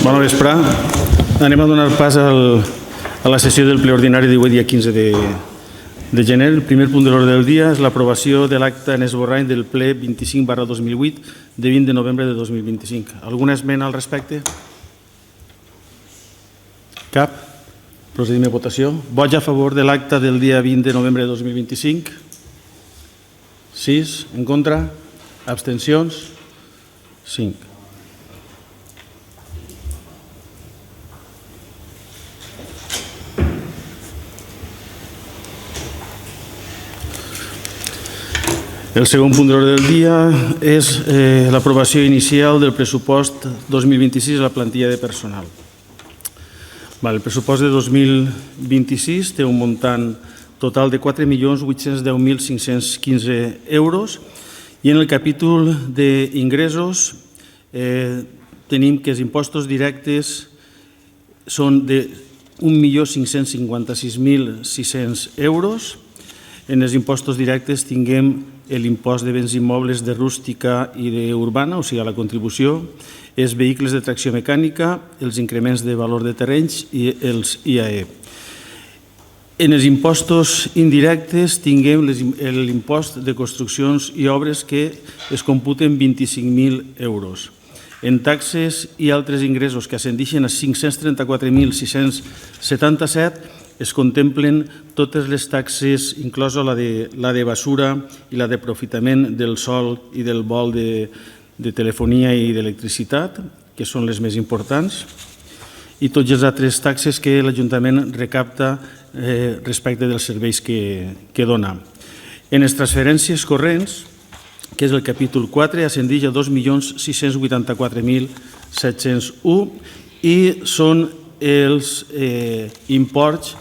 Bona vespre. Anem a donar pas a la sessió del ple ordinari d'avui, dia 15 de gener. El primer punt de l'ordre del dia és l'aprovació de l'acta en esborrany del ple 25/2008 de 20 de novembre de 2025. Alguna esmena al respecte? Cap? Procedim a votació. Vots a favor de l'acta del dia 20 de novembre de 2025? 6. En contra? Abstencions? 5. El segon punt de l'ordre del dia és l'aprovació inicial del pressupost 2026 a la plantilla de personal. El pressupost de 2026 té un muntant total de 4.810.515 euros i en el capítol d'ingressos tenim que els impostos directes són de 1.556.600 euros. En els impostos directes tinguem l'impost de béns immobles de rústica i d'urbana, o sigui, la contribució, els vehicles de tracció mecànica, els increments de valor de terrenys i els IAE. En els impostos indirectes tinguem l'impost de construccions i obres que es computen 25.000 euros. En taxes i altres ingressos que ascendeixen a 534.677 es contemplen totes les taxes, inclosa la de basura i la d'aprofitament del sòl i del vol de telefonia i d'electricitat, que són les més importants, i tots els altres taxes que l'Ajuntament recapta respecte dels serveis que dona. En les transferències corrents, que és el capítol 4, ascendeix a 2.684.701 i són els imports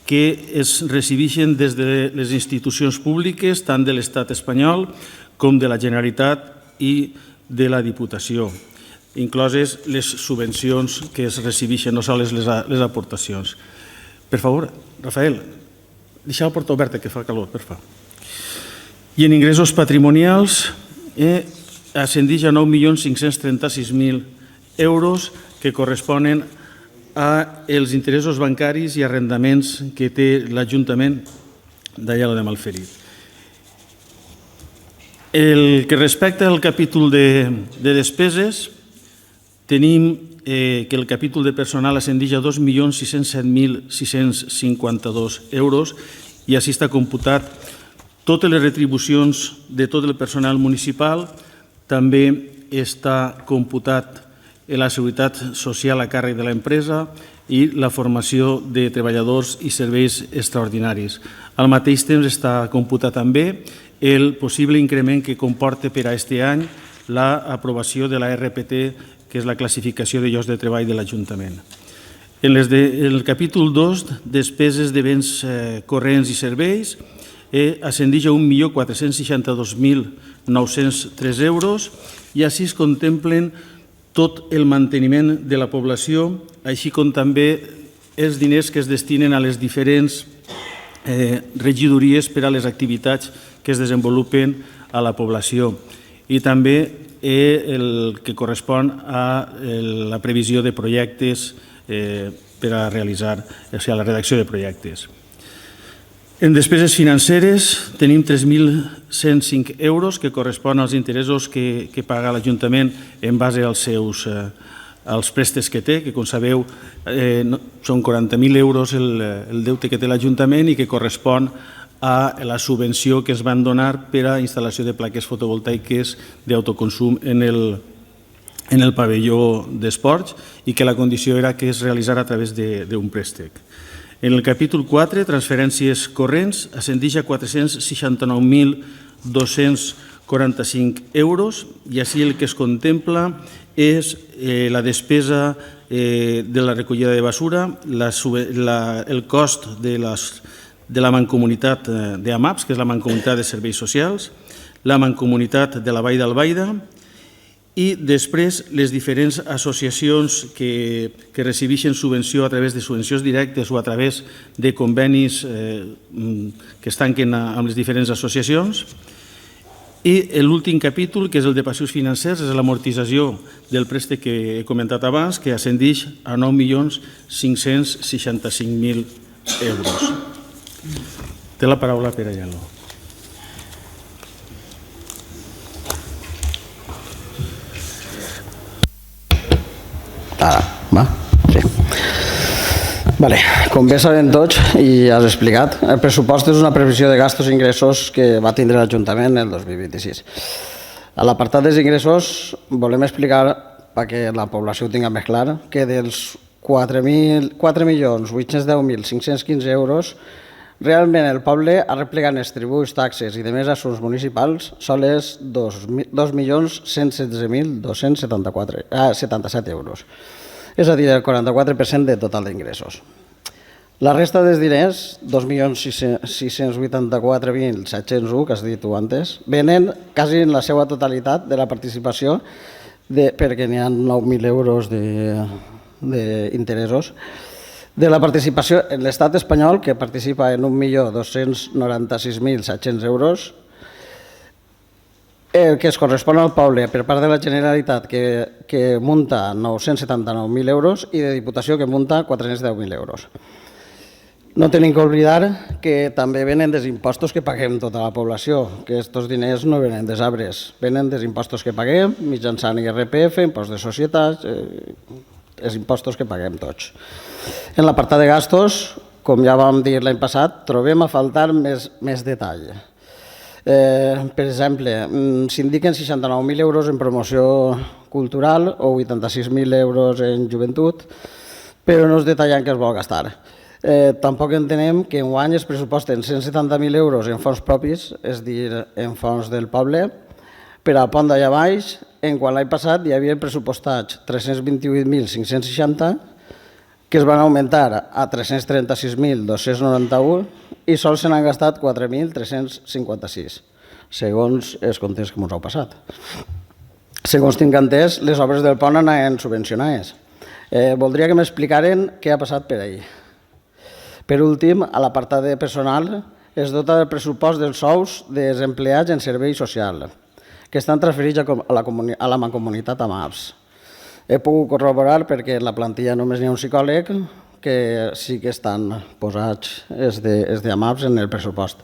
que es recibeixen des de les institucions públiques, tant de l'Estat espanyol com de la Generalitat i de la Diputació, incloses les subvencions que es recibeixen, no sols les aportacions. Per favor, Rafael, deixa la porta oberta que fa calor, per favor. I en ingressos patrimonials ascendeix a 9.536.000 euros que corresponen als interessos bancaris i arrendaments que té l'Ajuntament d'Aielo de Malferit. El que respecta al capítol de despeses, tenim que el capítol de personal ascendeix a 2.607.652 euros i així està computat totes les retribucions de tot el personal municipal, també està computat la seguretat social a càrrec de l'empresa i la formació de treballadors i serveis extraordinaris. Al mateix temps està computat també el possible increment que comporta per a aquest any l'aprovació de la RPT, que és la classificació de llocs de treball de l'Ajuntament. En el capítol 2, despeses de béns corrents i serveis, ascendeix a 1.462.903 euros i així es contemplen tot el manteniment de la població, així com també els diners que es destinen a les diferents regidories per a les activitats que es desenvolupen a la població i també el que correspon a la previsió de projectes per a realitzar, o sigui, la redacció de projectes. En despeses financeres tenim 3.105 euros que corresponen als interessos que paga l'Ajuntament en base als préstecs que té, que com sabeu són 40.000 euros el deute que té l'Ajuntament i que correspon a la subvenció que es van donar per a instal·lació de plaques fotovoltaiques d'autoconsum en el pavelló d'esports i que la condició era que es realitzara a través d'un préstec. En el capítol 4, transferències corrents, ascendeix a 469.245 euros i així el que es contempla és la despesa de la recollida de basura, el cost de la mancomunitat d'AMAPS, que és la Mancomunitat de Serveis Socials, la Mancomunitat de la Vall d'Albaida i després les diferents associacions que recibeixen subvenció a través de subvencions directes o a través de convenis que es tanquen amb les diferents associacions I l'últim capítol, que és el de passius financers, és l'amortització del préstec que he comentat abans, que ascendeix a 9.565.000 euros. Té la paraula Pere Llaló. Vale, com bé sabem tots i has explicat, el pressupost és una previsió de gastos i ingressos que va tindre l'Ajuntament el 2026. A l'apartat dels ingressos volem explicar, perquè la població ho tinga més clar, que dels 4.810.515 euros, realment el poble ha replegat els tributs, taxes i demés assumptes municipals sols 2.116.277 euros. És a dir, el 44% del total d'ingressos. La resta dels diners, 2.684.701, que has dit tu antes, venen quasi en la seva totalitat de la participació, perquè n'hi ha 9.000 euros d'interessos, de la participació en l'estat espanyol, que participa en 1.296.700 euros, el que es correspon al poble per part de la Generalitat, que munta 979.000 euros, i de Diputació, que munta 410.000 euros. No tenim que oblidar que també venen dels impostos que paguem tota la població, que aquests diners no venen dels arbres, venen dels impostos que paguem mitjançant IRPF, impost de societats, els impostos que paguem tots. En l'apartat de gastos, com ja vam dir l'any passat, trobem a faltar més detall. Per exemple, s'indiquen 69.000 euros en promoció cultural o 86.000 euros en joventut, però no es detallen què es vol gastar. Tampoc entenem que enguany es pressuposten 170.000 euros en fons propis, és a dir, en fons del poble, per al pont d'allà baix, quan l'any passat hi havia pressupostats 328.560, que es van augmentar a 336.291 i sols se n'han gastat 4.356, segons els comptes que ens heu passat. Segons tinc entès, les obres del pont anaven subvencionades. Voldria que m'explicaren què ha passat per ahir. Per últim, a l'apartat de personal es dota del pressupost dels sous dels empleats en servei social, que estan transferits a la Mancomunitat AMAPS. He pogut corroborar perquè en la plantilla només n'hi ha un psicòleg, que sí que estan posats els d'AMAPS en el pressupost.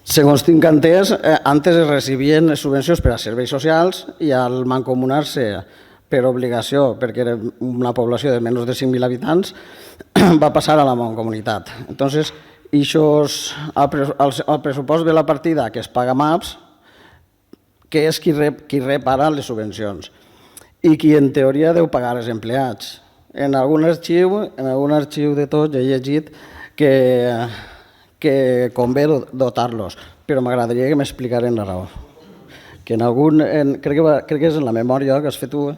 Segons tinc entès, antes es recibien subvencions per a serveis socials i al mancomunar-se per obligació, perquè era una població de menys de 5.000 habitants, va passar a la mancomunitat. Entonces, al pressupost ve la partida que es paga MAPS, que és qui rep ara les subvencions i qui en teoria deu pagar els empleats. En algun arxiu de tots he llegit que convé dotar-los, però m'agradaria que m'explicaren la raó. Que en algun, crec que és en la memòria que has fet tu,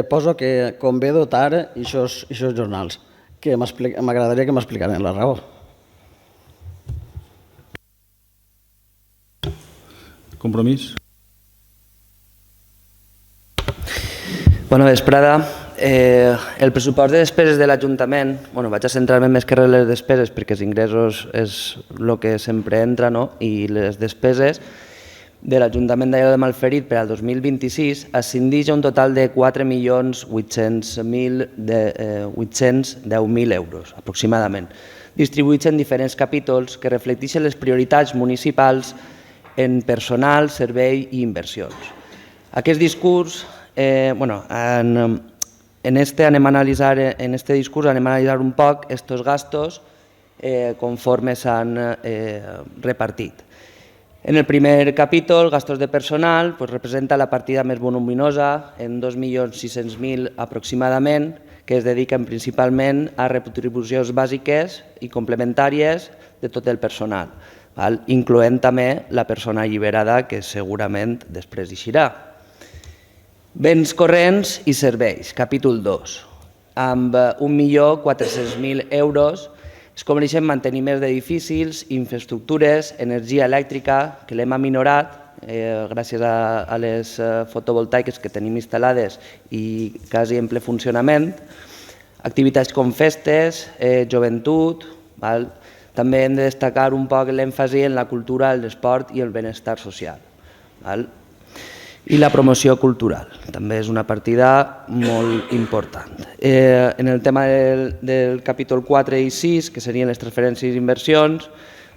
poso que convé dotar aquests jornals, que m'agradaria que m'explicaren la raó. Compromís? Bona vesprada. El pressupost de despeses de l'Ajuntament, vaig a centrar-me més que res en les despeses perquè els ingressos és el que sempre entra, i les despeses de l'Ajuntament d'Aielo de Malferit per al 2026 ascendeix a un total de 4.810.000 euros, aproximadament, distribuïts en diferents capítols que reflecteixen les prioritats municipals en personal, servei i inversions. Aquest discurs, en este discurs anem a analitzar un poc aquests gastos conforme s'han repartit. En el primer capítol, gastos de personal, representa la partida més voluminosa, en 2.600.000 aproximadament, que es dediquen principalment a retribucions bàsiques i complementàries de tot el personal, incloent també la persona alliberada, que segurament després eixirà. Béns corrents i serveis, capítol 2. Amb 1.400.000 euros es cobreixen manteniments d'edificis, infraestructures, energia elèctrica, que l'hem aminorat gràcies a les fotovoltaiques que tenim instal·lades i quasi en ple funcionament, activitats com festes, joventut, També hem de destacar un poc l'èmfasi en la cultura, l'esport i el benestar social. I la promoció cultural, també és una partida molt important. En el tema del capítol 4 i 6, que serien les transferències i inversions,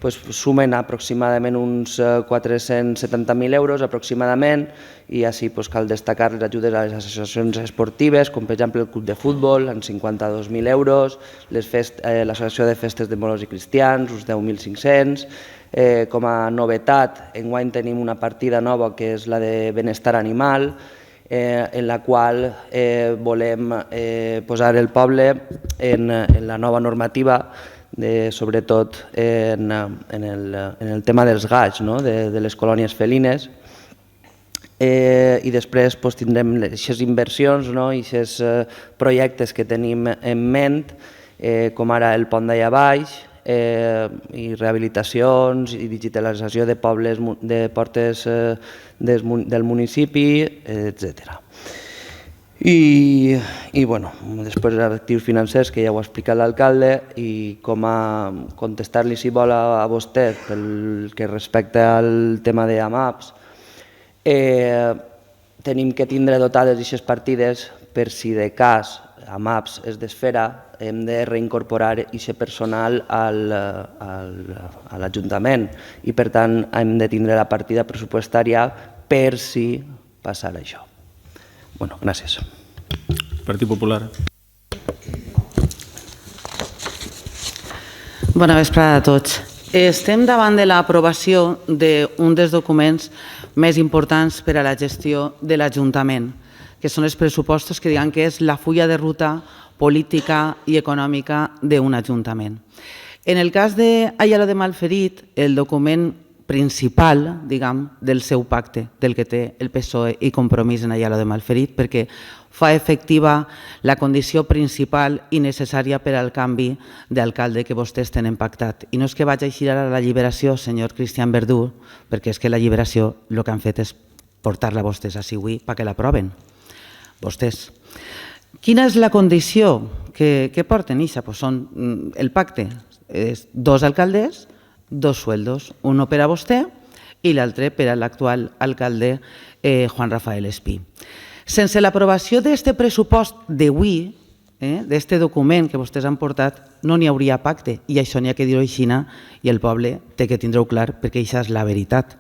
sumen aproximadament uns 470.000 euros aproximadament, i així cal destacar les ajudes a les associacions esportives, com per exemple el Club de Futbol, amb 52.000 euros, l'Associació de Festes de Moros i Cristians, uns 10.500. Com a novetat, enguany tenim una partida nova que és la de benestar animal, en la qual volem posar el poble en la nova normativa, sobretot en el tema dels gats, de les colònies felines, i després tindrem aquestes inversions i aquests projectes que tenim en ment, com ara el pont d'allà baix, i rehabilitacions i digitalització de pobles, de portes del municipi, etc. I després els actius financers, que ja ho ha explicat l'alcalde, i com a contestar-li, si vol, a vostè pel que respecta al tema d'AMAPs, tenim que tindre dotades aquestes partides per si de cas AMAPs es desfera, hem de reincorporar aquest personal a l'Ajuntament i per tant hem de tindre la partida pressupostària per si passar això. Gràcies. Partit Popular. Bona vesprada a tots. Estem davant de l'aprovació d'un dels documents més importants per a la gestió de l'Ajuntament, que són els pressupostos que diuen que és la fulla de ruta política i econòmica d'un ajuntament. En el cas d'Aielo de Malferit, el document principal, diguem, del seu pacte, del que té el PSOE i Compromís en Aielo de Malferit, perquè fa efectiva la condició principal i necessària per al canvi d'alcalde que vostès tenen pactat. I no és que vaig així ara a la Lliberació, senyor Cristian Verdú, perquè és que la Lliberació el que han fet és portar-la a vostès així avui perquè l'aproven. Vostès. Quina és la condició que porten? Són el pacte, dos alcaldes, dos sueldos, uno per a vostè i l'altre per a l'actual alcalde Juan Rafael Espí. Sense l'aprovació d'aquest pressupost d'avui, d'aquest document que vostès han portat, no n'hi hauria pacte, i això n'hi ha que dir-ho així i el poble té que tindre-ho clar perquè això és la veritat.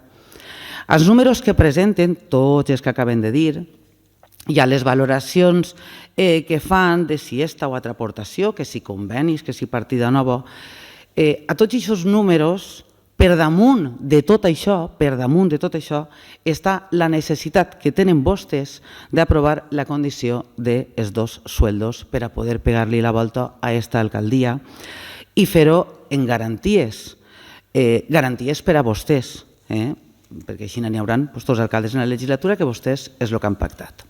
Els números que presenten, tots els que acaben de dir, hi ha les valoracions que fan de si esta o altra aportació, que si convenis, que si partida nova. A tots aquests números, per damunt de tot això, està la necessitat que tenen vostès d'aprovar la condició dels dos sueldos per a poder pegar-li la volta a aquesta alcaldia i fer-ho en garanties. Garanties per a vostès, perquè així n'hi haurà dos alcaldes en la legislatura que vostès és el que han pactat.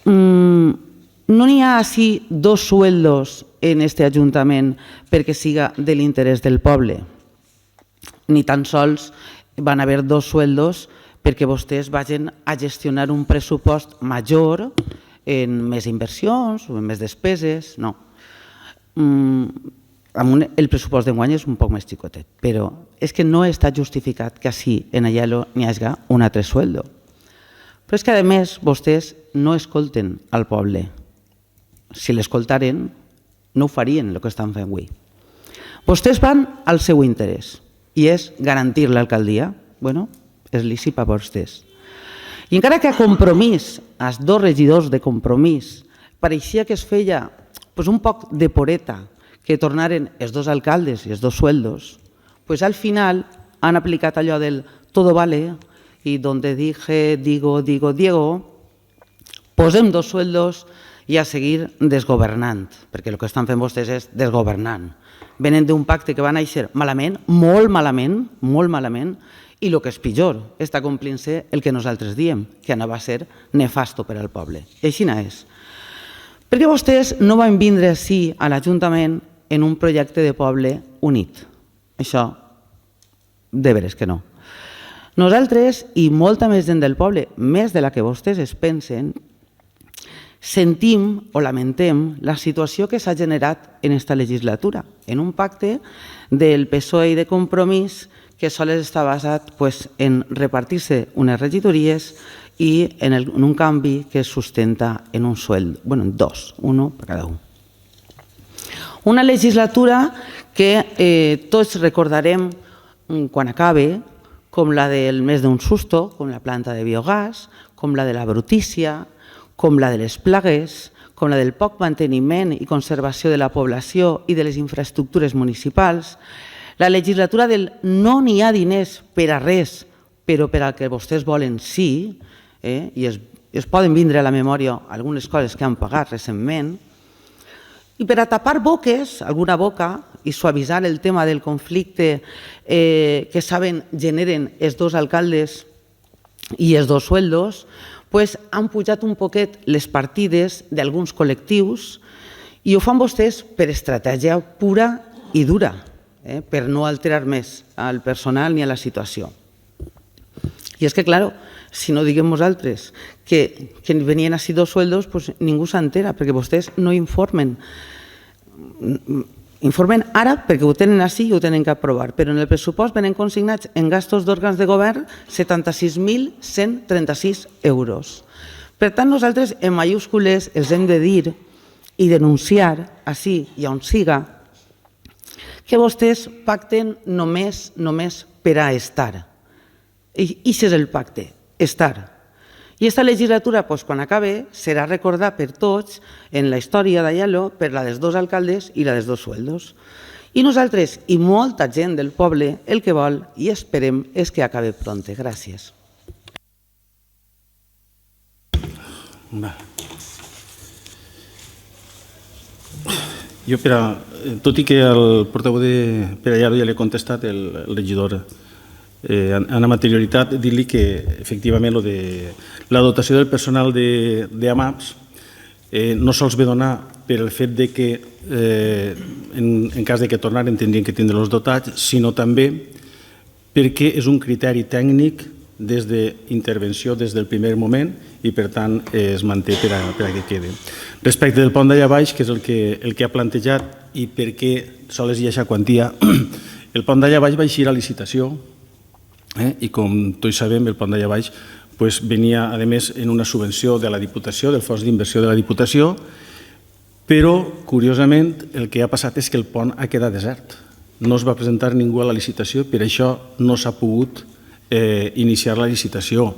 No n'hi ha així dos sueldos en aquest Ajuntament perquè siga de l'interès del poble. Ni tan sols van haver dos sueldos perquè vostès vagin a gestionar un pressupost major en més inversions o en més despeses, no. El pressupost d'enguany és un poc més xicotet, però és que no està justificat que així en Aielo n'hi hagi un altre sueldo. Però és que, a més, vostès no escolten al poble. Si l'escoltaren, no ho farien el que estan fent avui. Vostès van al seu interès i és garantir l'alcaldia. Bé, és lícit per a vostès. I encara que a Compromís, els dos regidors de Compromís, pareixia que es feia un poc de poreta que tornaren els dos alcaldes i els dos sueldos, al final han aplicat allò del todo vale i donde dije, digo, Diego, posem dos sueldos i a seguir desgovernant, perquè el que estan fent vostès és desgovernant. Venen d'un pacte que va néixer malament, molt malament, i el que és pitjor, està complint-se el que nosaltres diem, que anava a ser nefasto per al poble. I així és. Perquè vostès no van vindre així a l'Ajuntament en un projecte de poble unit. Això, de veres que no. Nosaltres, i molta més gent del poble, més de la que vostès es pensen, sentim o lamentem la situació que s'ha generat en aquesta legislatura, en un pacte del PSOE i de Compromís que sols està basat en repartir-se unes regidories i en un canvi que es sustenta en un sueldo, en dos, uno per cada un. Una legislatura que tots recordarem quan acabe, com la del mes d'un susto, com la planta de biogàs, com la de la brutícia, com la de les plagues, com la del poc manteniment i conservació de la població i de les infraestructures municipals, la legislatura del no n'hi ha diners per a res, però per al que vostès volen sí, i es poden vindre a la memòria algunes coses que han pagat recentment, i per a tapar boques, alguna boca, i suavitzar el tema del conflicte que saben generen els dos alcaldes i els dos sueldos, han pujat un poquet les partides d'alguns col·lectius i ho fan vostès per estratègia pura i dura, per no alterar més al personal ni a la situació. I és que, clar, si no diguem nosaltres que venien així dos sueldos, ningú s'entera, perquè vostès no informen. Informen ara perquè ho tenen així i ho tenen que aprovar, però en el pressupost venen consignats en gastos d'òrgans de govern 76.136 euros. Per tant, nosaltres en mayúscules els hem de dir i denunciar, així i on siga, que vostès pacten només per a estar. I això és el pacte, estar. I aquesta legislatura, quan acabe, serà recordada per tots en la història d'Aielo per la dels dos alcaldes i la dels dos sueldos. I nosaltres, i molta gent del poble, el que vol i esperem és que acabe pronte. Gràcies. Jo, tot i que el portaveu de Aielo ja l'he contestat, el regidor en anterioritat, dir-li que efectivament la dotació del personal d'AMAPs no sols ve donar per el fet que en cas que tornaren tindrien que tindre els dotats, sinó també perquè és un criteri tècnic des d'intervenció des del primer moment i per tant es manté per a que quede. Respecte del pont d'allà baix, que és el que ha plantejat i per què sols hi ha aquesta quantia, el pont d'allà baix va eixir a licitació i com tots sabem el pont d'allà baix venia a més en una subvenció de la Diputació, del fons d'inversió de la Diputació, però curiosament el que ha passat és que el pont ha quedat desert. No es va presentar ningú a la licitació, per això no s'ha pogut iniciar la licitació.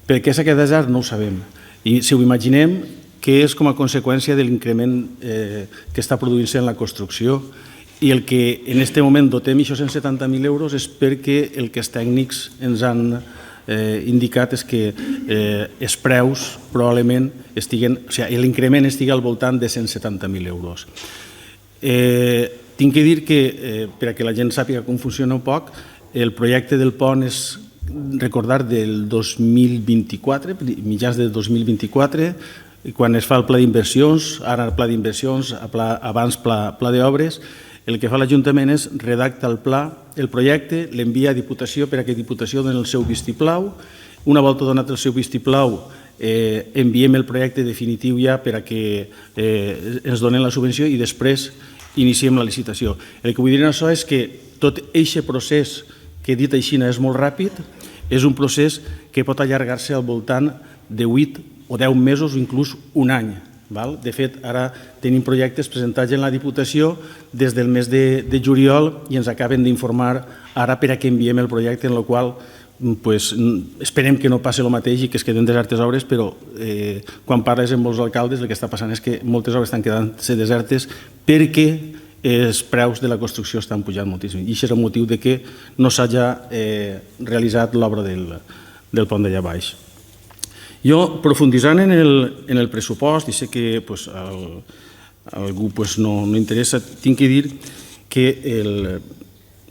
Per què s'ha quedat desert no ho sabem. I si ho imaginem, que és com a conseqüència de l'increment que està produint-se en la construcció. I el que en aquest moment dotem això 170.000 euros és perquè el que els tècnics ens han indicat és que els preus probablement estiguen, o sigui, l'increment estigui al voltant de 170.000 euros. Tinc que dir que, per a que la gent sàpiga com funciona un poc, el projecte del pont és recordar del 2024, mitjans del 2024, quan es fa el pla d'inversions, ara el pla d'inversions, abans pla d'obres, el que fa l'Ajuntament és redactar el pla, el projecte, l'envia a Diputació per a que Diputació doni el seu vistiplau. Una volta donat el seu vistiplau, enviem el projecte definitiu ja per a que ens donen la subvenció i després iniciem la licitació. El que vull dir en això és que tot aquest procés, que dit així és molt ràpid, és un procés que pot allargar-se al voltant de 8 o 10 mesos o inclús un any. De fet, ara tenim projectes presentats en la Diputació des del mes de juliol i ens acaben d'informar ara per a que enviem el projecte, en el qual esperem que no passi el mateix i que es queden desertes obres, però quan parles amb molts alcaldes el que està passant és que moltes obres estan quedant-se desertes perquè els preus de la construcció estan pujant moltíssim. I això és el motiu que no s'hagi realitzat l'obra del pont d'allà baix. Jo, profunditzant en el pressupost, i sé que a algú no interessa, tinc que dir que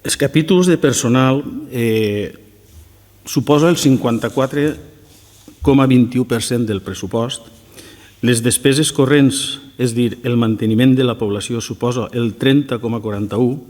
els capítols de personal suposa el 54,21% del pressupost, les despeses corrents, és a dir, el manteniment de la població, suposa el 30,41%,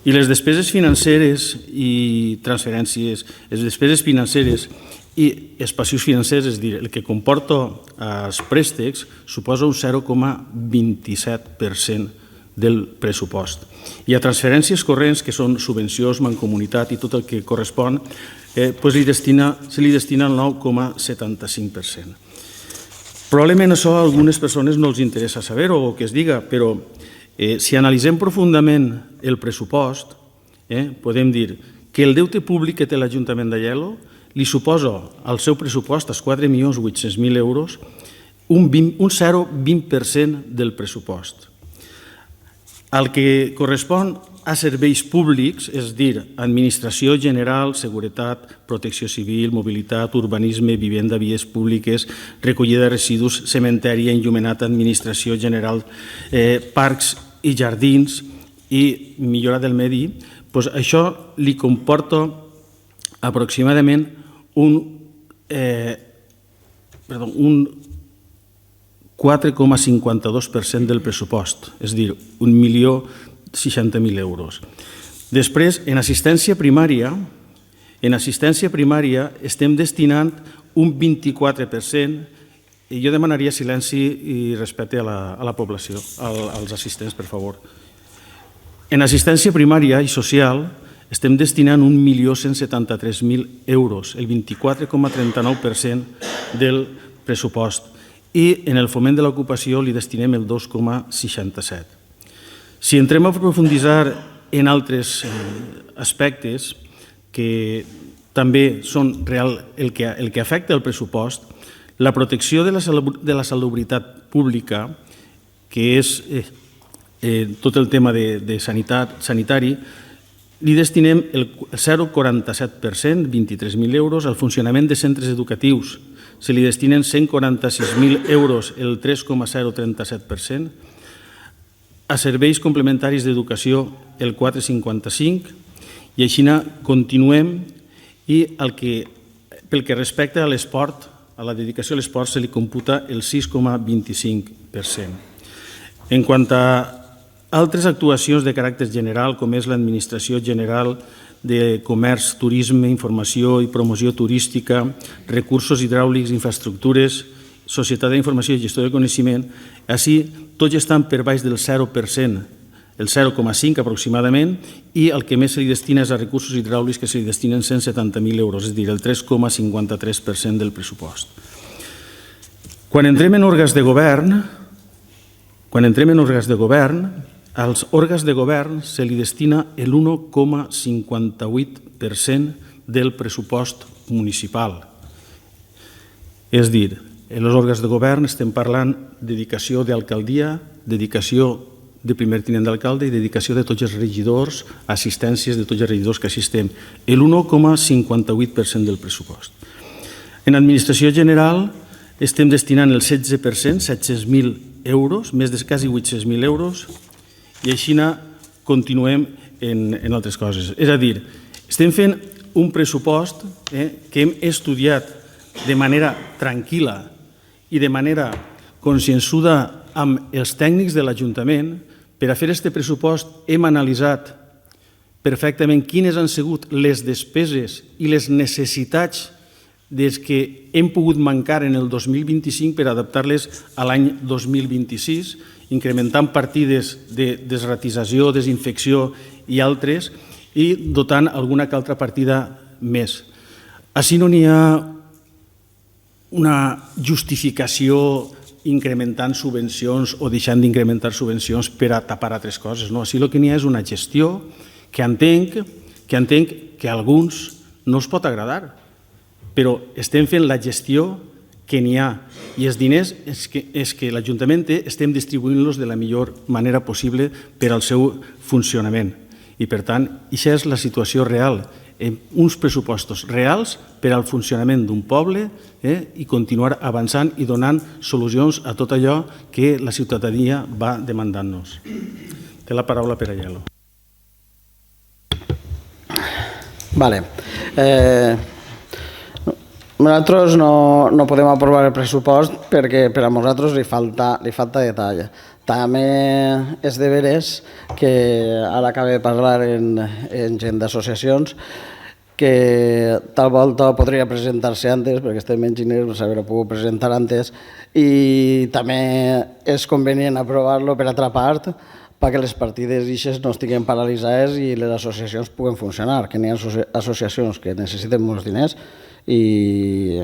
i les despeses financeres i transferències, les despeses financeres i els passius financers, és a dir, el que comporta els préstecs, suposa un 0,27% del pressupost. I a transferències corrents, que són subvencions, mancomunitat i tot el que correspon, se li destina el 9,75%. Probablement això a algunes persones no els interessa saber o que es diga, però si analitzem profundament el pressupost, podem dir que el deute públic que té l'Ajuntament d'Aielo li suposa al seu pressupost, als 4.800.000 euros, un 0,20% del pressupost. El que correspon a serveis públics, és a dir, administració general, seguretat, protecció civil, mobilitat, urbanisme, vivenda, vies públiques, recollida de residus, cementeri, enllumenat, administració general, parcs i jardins i millora del medi, doncs això li comporta aproximadament un 4,52% del pressupost, és a dir, 1.060.000 euros. Després, en assistència primària estem destinant un 24%, i jo demanaria silenci i respecte a la població, als assistents, per favor. En assistència primària i social estem destinant 1.173.000 euros, el 24,39% del pressupost, i en el foment de l'ocupació li destinem el 2,67%. Si entrem a profunditzar en altres aspectes que també són el que afecta el pressupost, la protecció de la salubritat pública, que és tot el tema de sanitari, li destinem el 0,47%, 23.000 euros, al funcionament de centres educatius. Se li destinen 146.000 euros, el 3,037%, a serveis complementaris d'educació, el 4,55%, i així continuem, i pel que respecta a l'esport, a la dedicació a l'esport, se li computa el 6,25%. En quant a altres actuacions de caràcter general, com és l'Administració General de Comerç, Turisme, Informació i Promoció Turística, Recursos Hidràulics, Infraestructures, Societat d'Informació i Gestió del Coneixement, així tots estan per baix del 0%, el 0,5% aproximadament, i el que més se li destina és a recursos hidràulics, que se li destinen 170.000 euros, és a dir, el 3,53% del pressupost. Quan entrem en òrgans de govern, als òrgans de govern se li destina el 1,58% del pressupost municipal. És a dir, en els òrgans de govern estem parlant de dedicació d'alcaldia, dedicació de primer tinent d'alcalde i dedicació de tots els regidors, assistències de tots els regidors que assistem, el 1,58% del pressupost. En administració general estem destinant el 16%, 700.000 euros, més de quasi 800.000 euros, i així continuem en altres coses. És a dir, estem fent un pressupost que hem estudiat de manera tranquil·la i de manera consciençuda amb els tècnics de l'Ajuntament. Per a fer aquest pressupost hem analitzat perfectament quines han sigut les despeses i les necessitats des que hem pogut mancar en el 2025 per adaptar-les a l'any 2026, incrementant partides de desratització, desinfecció i altres, i dotant alguna que altra partida més. Així no n'hi ha una justificació incrementant subvencions o deixant d'incrementar subvencions per a tapar altres coses. Així el que n'hi ha és una gestió que entenc que a alguns no els pot agradar, però estem fent la gestió que n'hi ha, i els diners és que l'Ajuntament té, estem distribuint-los de la millor manera possible per al seu funcionament. I, per tant, aquesta és la situació real, uns pressupostos reals per al funcionament d'un poble i continuar avançant i donant solucions a tot allò que la ciutadania va demandant-nos. Té la paraula per Aielo. Vale. Nosaltres no podem aprovar el pressupost perquè per a nosaltres li falta detall. També és de veres que ara acaba de parlar en gent d'associacions. que tal volta podria presentar-se antes, perquè estem enginyers, s'hauria pogut presentar antes, i també és convenient aprovar-lo per altra part, perquè les partides ixes no estiguen paralitzades i les associacions puguen funcionar, que n'hi ha associacions que necessiten molts diners i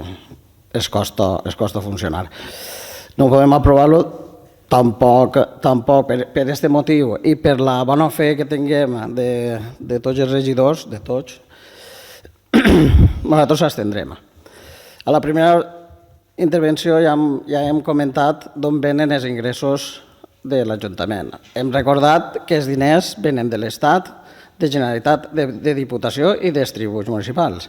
es costa funcionar. No podem aprovar-lo tampoc per aquest motiu i per la bona fe que tinguem de tots els regidors, de tots, nosaltres s'estendrem. A la primera intervenció ja hem comentat d'on venen els ingressos de l'Ajuntament. Hem recordat que els diners venen de l'Estat, de Generalitat, de Diputació i dels tributs municipals.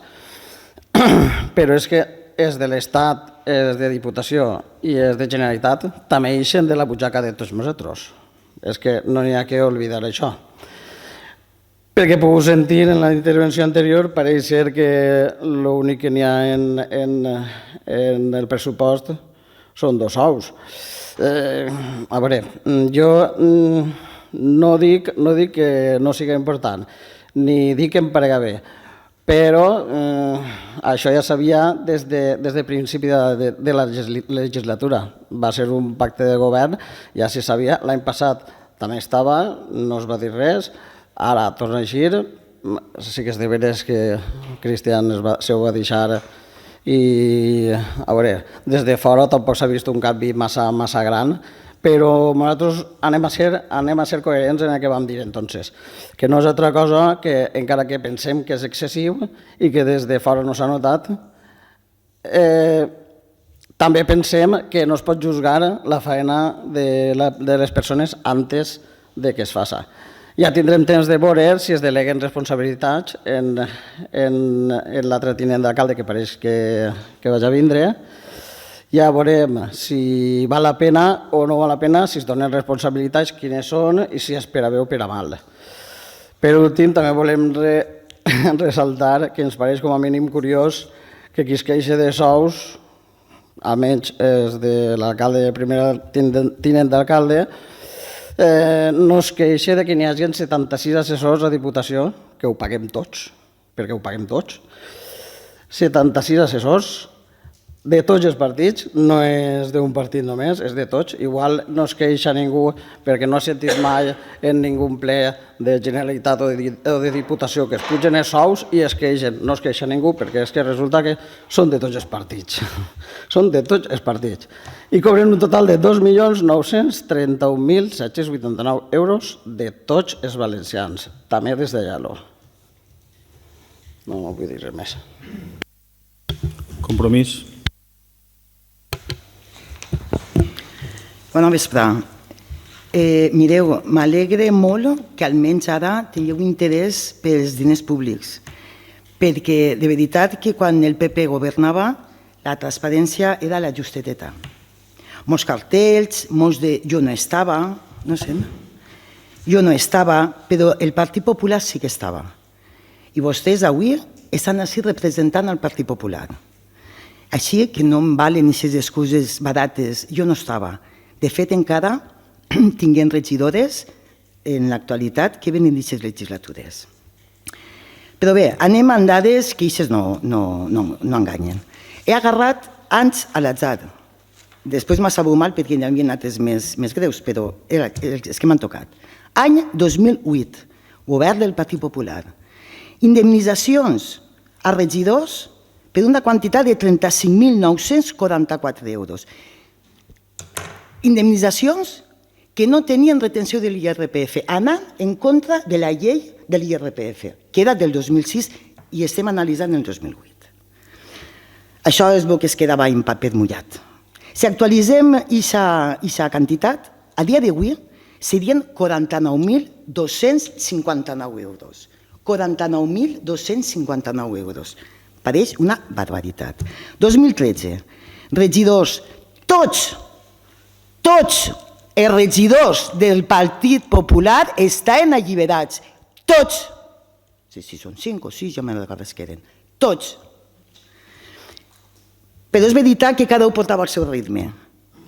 Però és que els de l'Estat, els de Diputació i els de Generalitat també ixen de la butxaca de tots nosaltres. És que no n'hi ha que oblidar això. Perquè puc sentir en la intervenció anterior, pareix ser que l'únic que n'hi ha en el pressupost són 2 sous. A veure, jo no dic que no sigui important, ni dic que em parega bé, però això ja sabia des del principi de la legislatura. Va ser un pacte de govern, ja se sabia, l'any passat també estava, no es va dir res, ara torna a eixir, sí que és de veres que Cristian se ho va deixar i, a veure, des de fora tampoc s'ha vist un canvi massa gran, però nosaltres anem a ser coherents en el que vam dir entonces, que no és altra cosa que, encara que pensem que és excessiu i que des de fora no s'ha notat, també pensem que no es pot juzgar la feina de les persones antes de que es faci. Ja tindrem temps de veure si es deleguen responsabilitats en l'altre tinent d'alcalde, que pareix que vaig a vindre. Ja veurem si val la pena o no val la pena, si es donen responsabilitats, quines són i si és per a bé o per a mal. Per últim, també volem ressaltar que ens pareix com a mínim curiós que qui es queixa de sous, almenys és de l'alcalde, el primer tinent d'alcalde, no es queixa que n'hi hagi 76 assessors a Diputació, que ho paguem tots, perquè ho paguem tots. 76 assessors de tots els partits, no és d'un partit només, és de tots. Igual no es queixa ningú perquè no ha sentit mai en ningú ple de Generalitat o de Diputació que es pugen els sous i es queixen. No es queixa ningú perquè és que resulta que són de tots els partits. Són de tots els partits. I cobren un total de 2.931.789 euros de tots els valencians, també des de Lledó. No vull dir res més. Compromís. Bona vesprà. Mireu, m'alegre molt que almenys ara tingueu interès pels diners públics, perquè de veritat que quan el PP governava la transparència era la justeteta. Molts cartells, molts de jo no estava, no sé, jo no estava, però el Partit Popular sí que estava. I vostès avui estan així representant el Partit Popular. Així que no em valen aquestes excuses barates, jo no estava. De fet, encara tinguem regidores en l'actualitat que venen d'aquestes legislatures. Però bé, anem amb dades que aquestes no enganyen. He agarrat anys a l'atzar. Després m'ha sabut mal perquè hi havia altres més greus, però és que m'han tocat. Any 2008, govern del Partit Popular. Indemnitzacions a regidors per una quantitat de 35.944 euros. Indemnitzacions que no tenien retenció de l'IRPF, anant en contra de la llei de l'IRPF, que era del 2006 i estem analitzant el 2008. Això és el que es quedava en paper mullat. Si actualitzem aquesta quantitat, a dia d'avui serien 49.259 euros. 49.259 euros. Pareix una barbaritat. 2013, regidors, tots els regidors del Partit Popular estan alliberats. Tots. Si són 5 o 6, ja me recordo que eren. Tots. Però és veritat que cada un portava el seu ritme.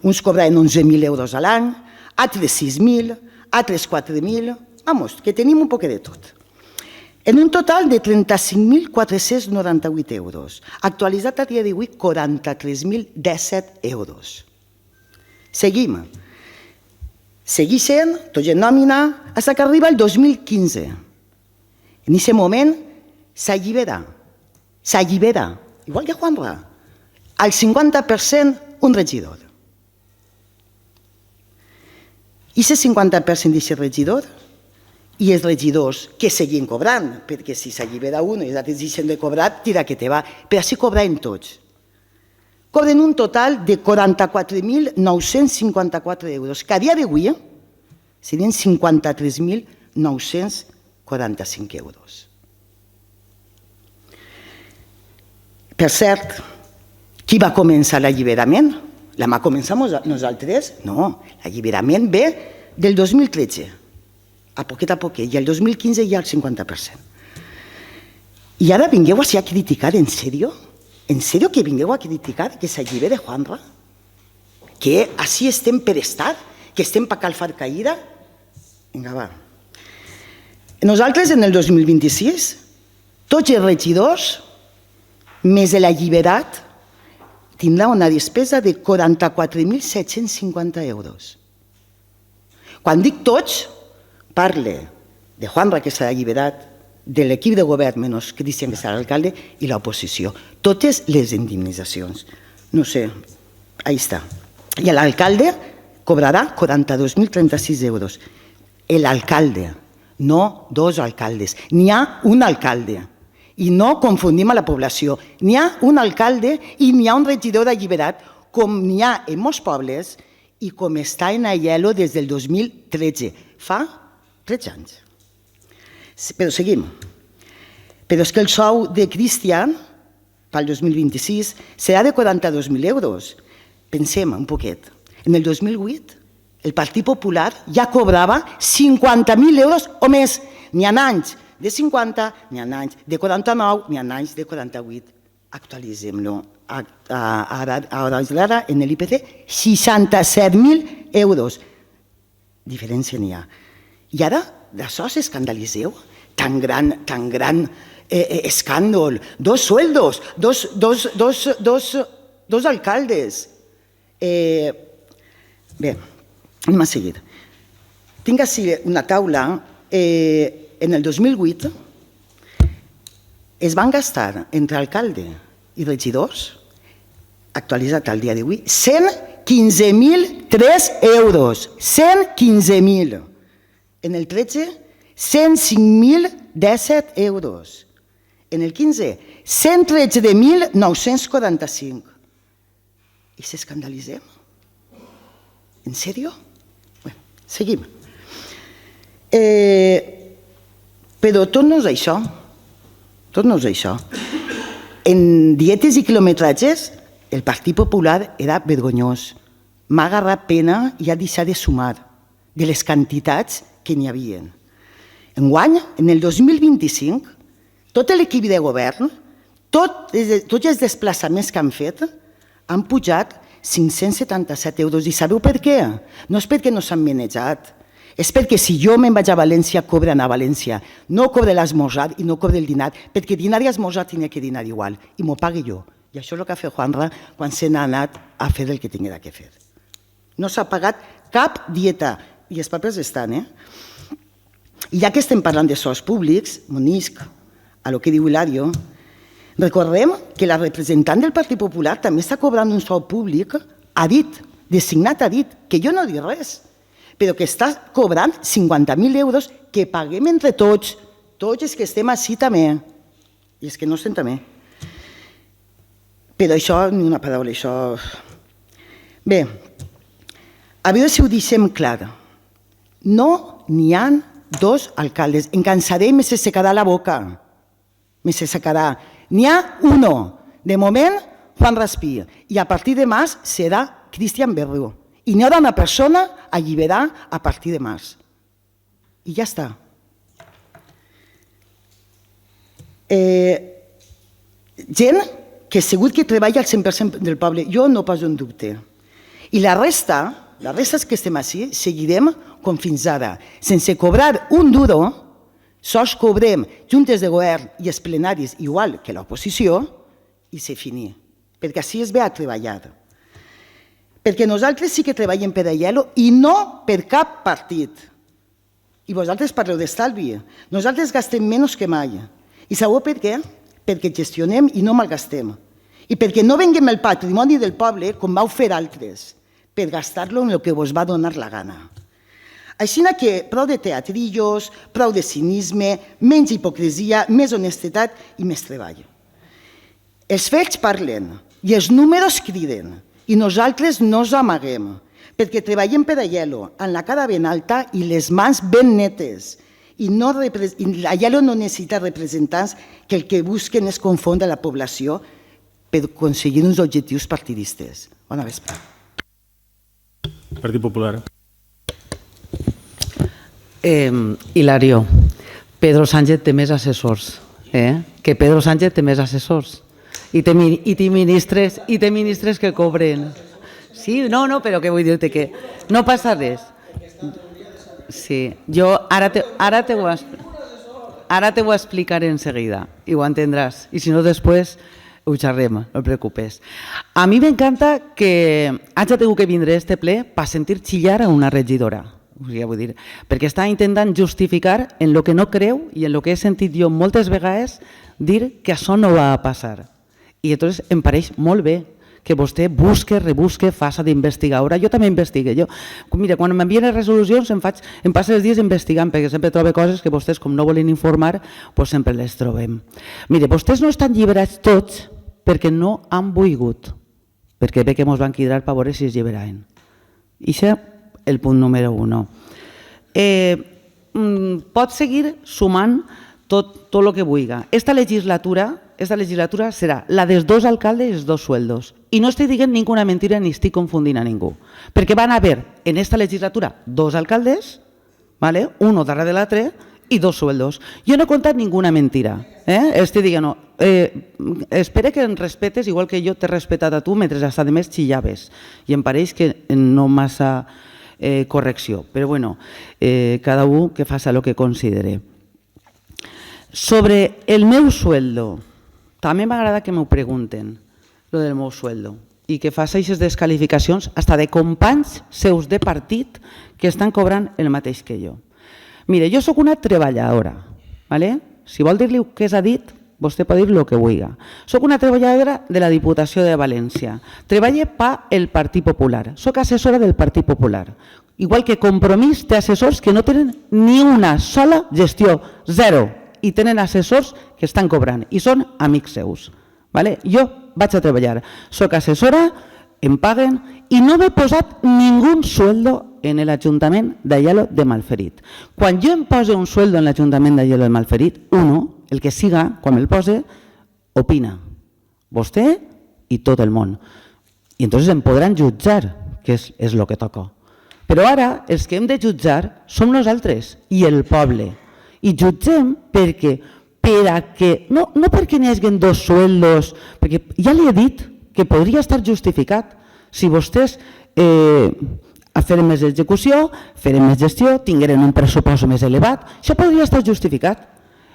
Uns cobraven 11.000 euros a l'any, altres 6.000, altres 4.000. Vamos, que tenim un poc de tot. en un total de 35.498 euros. Actualitzat a dia d'avui, 43.017 euros. Seguim. Segueix sent, tot en nòmina, fins que arriba el 2015. En aquest moment s'allibera, igual que Juanra, al 50% un regidor. I aquest 50% d'aquest regidor i els regidors que seguien cobrant, perquè si s'allibera un i els altres deixen de cobrar, tira que te va, però així cobraven tots. Cobren un total de 44.954 euros, que a dia d'avui serien 53.945 euros. Per cert, qui va començar l'alliberament? La va començar nosaltres? No, l'alliberament ve del 2013, a poquet, i el 2015 ja el 50%. I ara vingueu així a criticar, en sèrio? En sèrio que vingueu a criticar que s'allibere Juanra? Que així estem per estar? Que estem per calfar caïda? Vinga, va. Nosaltres, en el 2026, tots els regidors, més l'alliberat, tindrà una despesa de 44.750 euros. Quan dic tots, parle de Juanra, que s'ha alliberat, de l'equip de govern, menys Cristian, que serà l'alcalde, i l'oposició. Totes les indemnitzacions. No sé, ahí està. I l'alcalde cobrarà 42.036 euros. L'alcalde, no dos alcaldes. N'hi ha un alcalde. I no confundim a la població. N'hi ha un alcalde i n'hi ha un regidor alliberat, com n'hi ha en molts pobles i com està en Aielo des del 2013. Fa 13 anys. Però seguim. Però és que el sou de Cristian, pel 2026, serà de 42.000 euros. Pensem un poquet. En el 2008, el Partit Popular ja cobrava 50.000 euros o més. N'hi ha anys de 50, n'hi ha anys de 49, n'hi ha anys de 48. Actualitzem-lo. Ara, en l'IPC, 67.000 euros. Diferència n'hi ha. I ara, d'això s'escandalitzeu? Tan gran escàndol. Dos sueldos, dos alcaldes. Bé, anem a seguir. Tinc així una taula. En el 2008 es van gastar entre alcalde i regidors, actualitzat al dia d'avui, 115.003 euros. 115.000. En el 13, 105.017 euros. En el 15, 113.945. I s'escandalitzem? En sèrio? Bé, seguim. Però tot no és això. Tot no és això. En dietes i quilometratges, el Partit Popular era vergonyós. M'ha agarrat pena i ha deixat de sumar de les quantitats que n'hi havia. Enguany, en el 2025, tot l'equip de govern, tots els desplaçaments que han fet, han pujat 577 euros. I sabeu per què? No és perquè no s'han manejat. És perquè si jo me'n vaig a València, cobren a València. No cobre l'esmorzar i no cobre el dinar, perquè dinar i esmorzar tenia que dinar igual, i m'ho pague jo. I això és el que ha fet Juanra quan se n'ha anat a fer el que tenia que fer. No s'ha pagat cap dieta, i els papers estan, I ja que estem parlant de sous públics, m'unisc a lo que diu Hilario, recordem que la representant del Partit Popular també està cobrant un sou públic, ha dit, designat ha dit, que jo no dic res, però que està cobrant 50.000 euros que paguem entre tots els que estem així també, i els que no estem també. Però això, ni una paraula, això... Bé, a veure si ho deixem clar. No n'hi ha dos alcaldes. Em cansaré i me se secarà la boca. Me se secarà. N'hi ha uno. De moment, Juan Raspí. I a partir de març serà Cristian Berru. I n'hi haurà una persona a alliberar a partir de març. I ja està. Gent que segur que treballa al 100% del poble. Jo no poso en dubte. I la resta que estem així, seguirem com fins ara, sense cobrar un duro, Sols cobrem juntes de govern i els plenaris igual que l'oposició i se finí, perquè així es ve a treballar. Perquè nosaltres sí que treballem per a Aielo i no per cap partit. I vosaltres parleu d'estalvi. Nosaltres gastem menys que mai. I sabeu per què? Perquè gestionem i no malgastem. I perquè no venguem el patrimoni del poble com vau fer altres, per gastar-lo en el que vos va donar la gana. Així que prou de teatrillos, prou de cinisme, menys hipocresia, més honestedat i més treball. Els fets parlen i els números criden i nosaltres no ens amaguem perquè treballem per Aielo amb la cara ben alta i les mans ben netes i Aielo no necessita representants que el que busquen és confondre la població per aconseguir uns objectius partidistes. Bona vespre. Partit Popular. Hilario, Pedro Sánchez té més assessors, que Pedro Sánchez té més assessors i té ministres que cobren. Sí, no, però què vull dir-te que no passa res. Sí, jo ara te ho explicaré en seguida i ho entendràs i si no després ho xerrem, no et preocupes. A mi m'encanta que hagi tingut que vindre a este ple per sentir xillar a una regidora. Vull dir, perquè està intentant justificar en el que no creu i en el que he sentit jo moltes vegades dir que això no va a passar. I llavors em pareix molt bé que vostè busque, rebusque, faça d'investigadora. Jo també investigue. Mira, quan m'envien les resolucions em passo els dies investigant perquè sempre trobo coses que vostès, com no volen informar, sempre les trobem. Mira, vostès no estan lliberats tots perquè no han volgut, perquè bé que ens van cridar per veure si es lliberaven. I això el punt número 1. Pot seguir sumant tot el que vulgui. Esta legislatura serà la dels 2 alcaldes i els 2 sueldos. I no estic dient ninguna mentira ni estic confundint a ningú. Perquè van haver en esta legislatura 2 alcaldes, uno darrere de l'altre, i 2 sueldos. Jo no he contat ninguna mentira. Estic dient, espera que em respetes igual que jo t'he respetat a tu mentre hasta de més xillaves. I em pareix que no massa correcció. Però bueno, cada un que faça el que considere. Sobre el meu sueldo, també m'agrada que m'ho pregunten, lo del meu sueldo, i que faci aquestes descalificacions fins de companys seus de partit que estan cobrant el mateix que jo. Mire, jo sóc una treballadora. Si vol dir-li què s'ha dit, vostè pot dir el que vulgui. Soc una treballadora de la Diputació de València. Treballo pel Partit Popular. Soc assessora del Partit Popular. Igual que Compromís té assessors que no tenen ni una sola gestió, 0. I tenen assessors que estan cobrant i són amics seus. Jo vaig a treballar. Soc assessora, em paguen i no m'he posat ningú sueldo en l'Ajuntament d'Aielo de Malferit. Quan jo em poso un sueldo en l'Ajuntament d'Aielo de Malferit, el que siga, quan me'l pose, opina. Vostè i tot el món. I llavors em podran jutjar, que és el que toca. Però ara els que hem de jutjar som nosaltres i el poble. I jutgem perquè, no perquè n'hi hagi 2 sueldos, perquè ja li he dit que podria estar justificat si vostès farem més execució, farem més gestió, tingueren un pressupost més elevat, això podria estar justificat.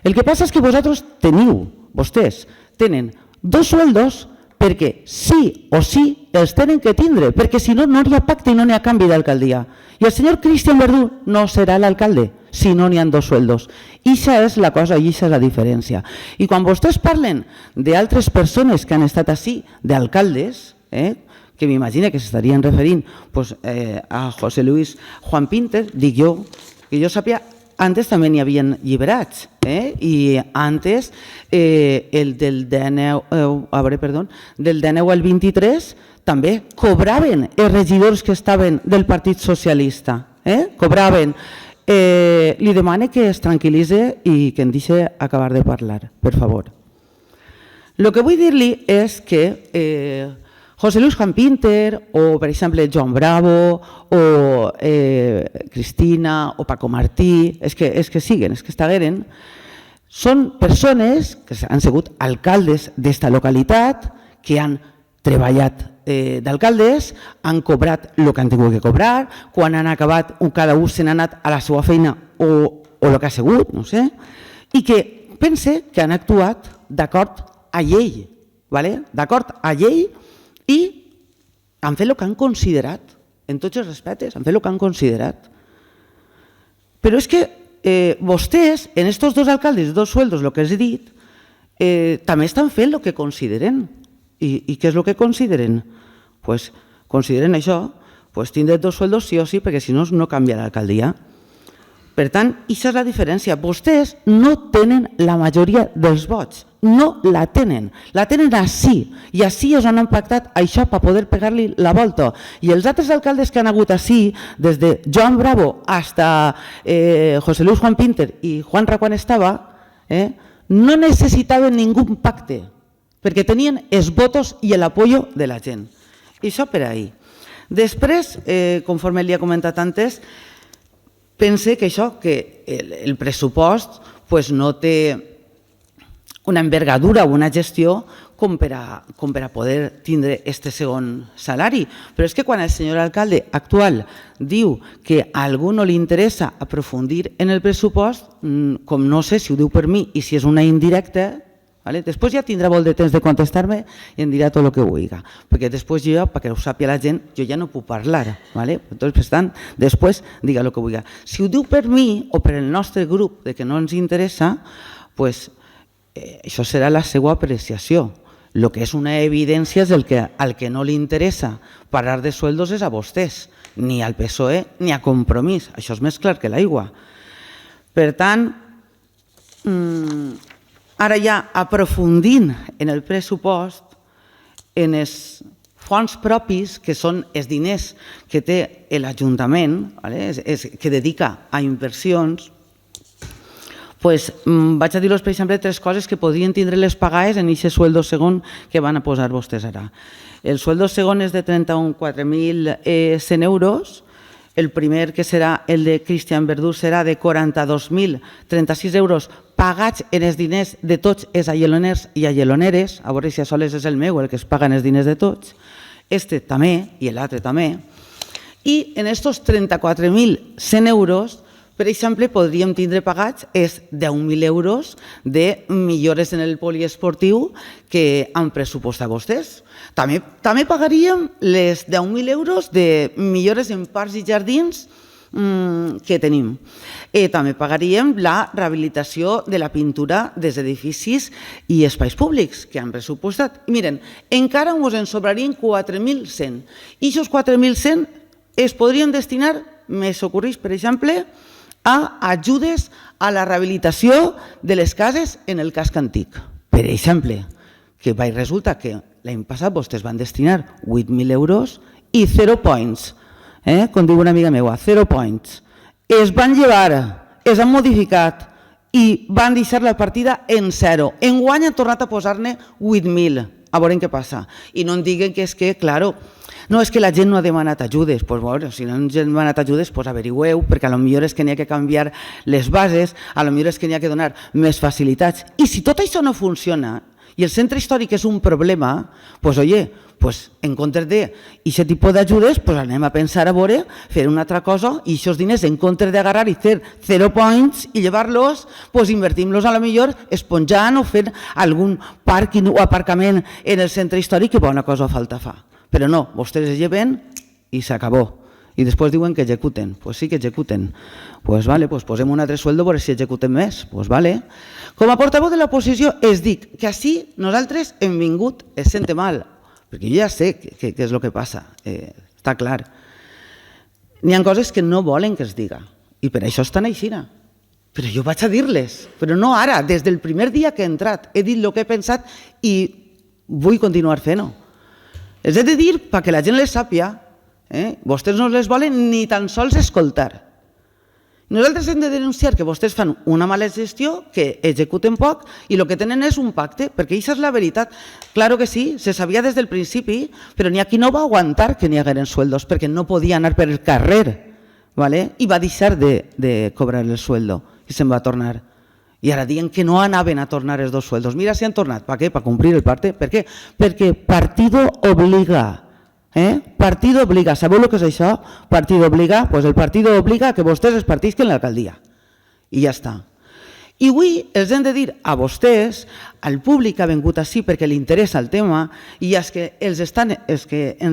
El que passa és que vostès tenen 2 sueldos perquè sí o sí els tenen que tindre, perquè si no, no hi ha pacte i no n'hi ha canvi d'alcaldia. I el senyor Cristian Verdú no serà l'alcalde si no n'hi ha 2 sueldos. I això és la cosa, i això és la diferència. I quan vostès parlen d'altres persones que han estat així, d'alcaldes, que m'imagina que s'estarien referint a José Luis Juan Pinter, dic jo, que jo sàpia, antes també n'hi havia lliberats, i antes del 19 al 23 també cobraven els regidors que estaven del Partit Socialista, cobraven. Li demane que es tranquil·litzi i que em deixi acabar de parlar, per favor. El que vull dir-li és que José Luis Juan Pinter o, per exemple, Joan Bravo o Cristina o Paco Martí, és que estagueren, són persones que han sigut alcaldes d'esta localitat, que han treballat d'alcaldes, han cobrat el que han tingut que cobrar, quan han acabat, cada un se n'ha anat a la seva feina o o el que ha sigut, no sé, i que pense que han actuat d'acord a llei, d'acord a llei, i han fet el que han considerat, en tots els respectes, han fet el que han considerat. Però és que vostès, en estos dos alcaldes, dos sueldos, el que els he dit, també estan fent el que consideren. I què és el que consideren? Pues consideren això, pues tindre dos sueldos sí o sí, perquè si no, no canvia l'alcaldia. Per tant, això és la diferència. Vostès no tenen la majoria dels vots, no la tenen així, i així és on han pactat això per poder pegar-li la volta. I els altres alcaldes que han hagut així, des de Joan Bravo hasta José Luis Juan Pinter i Juanra quan estava, no necessitaven ningú pacte, perquè tenien els votos i l'apoyo de la gent. I això per ahí. Després, conforme li he comentat antes, pense que això, que el pressupost no té una envergadura o una gestió com per a poder tindre aquest segon salari. Però és que quan el senyor alcalde actual diu que a algú no li interessa aprofundir en el pressupost, com no sé si ho diu per mi i si és una indirecta, després ja tindrà molt de temps de contestar-me i em dirà tot el que vulgui, perquè després jo, perquè ho sàpiga la gent, jo ja no puc parlar. Per tant, després diga el que vulgui. Si ho diu per mi o per el nostre grup que no ens interessa, això serà la seva apreciació. El que és una evidència és que al que no li interessa parlar de sueldos és a vostès, ni al PSOE ni a Compromís. Això és més clar que l'aigua. Per tant, ara ja aprofundint en el pressupost, en els fons propis, que són els diners que té l'Ajuntament, que dedica a inversions, vaig a dir-los, per exemple, 3 coses que podrien tindre les pagades en aquest sueldo segon que van a posar vostès ara. El sueldo segon és de 34.100 euros, el primer, que serà el de Cristian Verdú, serà de 42.036 euros pagats en els diners de tots els ageloners i ageloneres, a veure si a soles és el meu el que es paguen els diners de tots, este també i l'altre també, i en aquests 34.100 euros, per exemple, podríem tindre pagats 10.000 euros de millores en el poliesportiu que han pressupostat vostès. També pagaríem les 10.000 euros de millores en parcs i jardins que tenim. També pagaríem la rehabilitació de la pintura dels edificis i espais públics que han pressupostat. Miren, encara ens en sobrarien 4.100. I aquests 4.100 es podrien destinar, més ocorreix, per exemple, a ajudes a la rehabilitació de les cases en el casc antic. Per exemple, que resulta que l'any passat vostès van destinar 8.000 euros i 0 points, com diu una amiga meva, 0 points. Es van llevar, es han modificat i van deixar la partida en 0. Enguany han tornat a posar-ne 8.000. A veure què passa. I no em diguen que és que, claro, no, és que la gent no ha demanat ajudes. Doncs bueno, si no han demanat ajudes, averigueu, perquè potser és que n'hi ha que canviar les bases, potser és que n'hi ha que donar més facilitats. I si tot això no funciona i el centre històric és un problema, en comptes d'aquest tipus d'ajudes, anem a pensar a veure, fer una altra cosa i aquests diners, en comptes d'agarrar i fer 0 points i llevar-los, invertim-los potser esponjant o fent algun pàrquing o aparcament en el centre històric que bona cosa falta fa. Però no, vostès es lleven i s'acabó. I després diuen que executen. Doncs sí que executen. Doncs posem un altre sueldo per si executen més. Doncs vale. Com a portaveu de l'oposició es dic que així nosaltres hem vingut, es sente mal, perquè jo ja sé què és el que passa, està clar. N'hi ha coses que no volen que es diga i per això estan així. Però jo vaig a dir-les, però no ara, des del primer dia que he entrat. He dit el que he pensat i vull continuar fent-ho. Els he de dir perquè la gent les sàpia. Vostès no les volen ni tan sols escoltar. Nosaltres hem de denunciar que vostès fan una mala gestió, que executen poc i el que tenen és un pacte, perquè això és la veritat. Claro que sí, se sabia des del principi, però n'hi ha qui no va aguantar que n'hi hagueren sueldos perquè no podia anar per el carrer i va deixar de cobrar el sueldo i se'n va tornar. I ara diuen que no anaven a tornar els 2 sueldos. Mira si han tornat. Per què? Per complir el pacte. Per què? Perquè partido obliga. Partido obliga. Sabeu el que és això? Partido obliga. Doncs el partido obliga que vostès es partisquen l'alcaldia. I ja està. I avui els hem de dir a vostès, al públic que ha vingut així perquè li interessa el tema i als que ens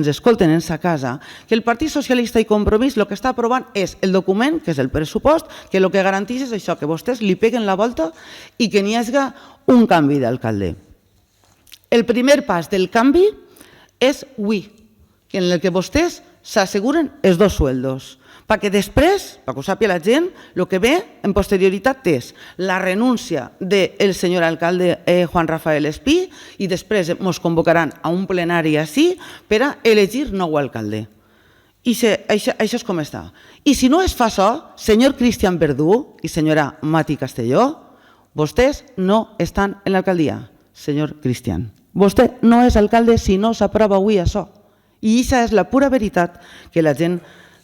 escolten en sa casa, que el Partit Socialista i Compromís el que està aprovant és el document, que és el pressupost, que el que garanteix és això, que vostès li peguen la volta i que n'hi hagi un canvi d'alcalde. El primer pas del canvi és avui, en el que vostès s'asseguren els 2 sueldos, perquè després, perquè ho sàpiga la gent, el que ve en posterioritat és la renúncia del senyor alcalde Juan Rafael Espí i després ens convocaran a un plenari així per a elegir nou alcalde. I això és com està. I si no es fa això, senyor Cristian Verdú i senyora Mati Castelló, vostès no estan en l'alcaldia, senyor Cristian. Vostè no és alcalde si no s'aprova avui això. I aquesta és la pura veritat que la gent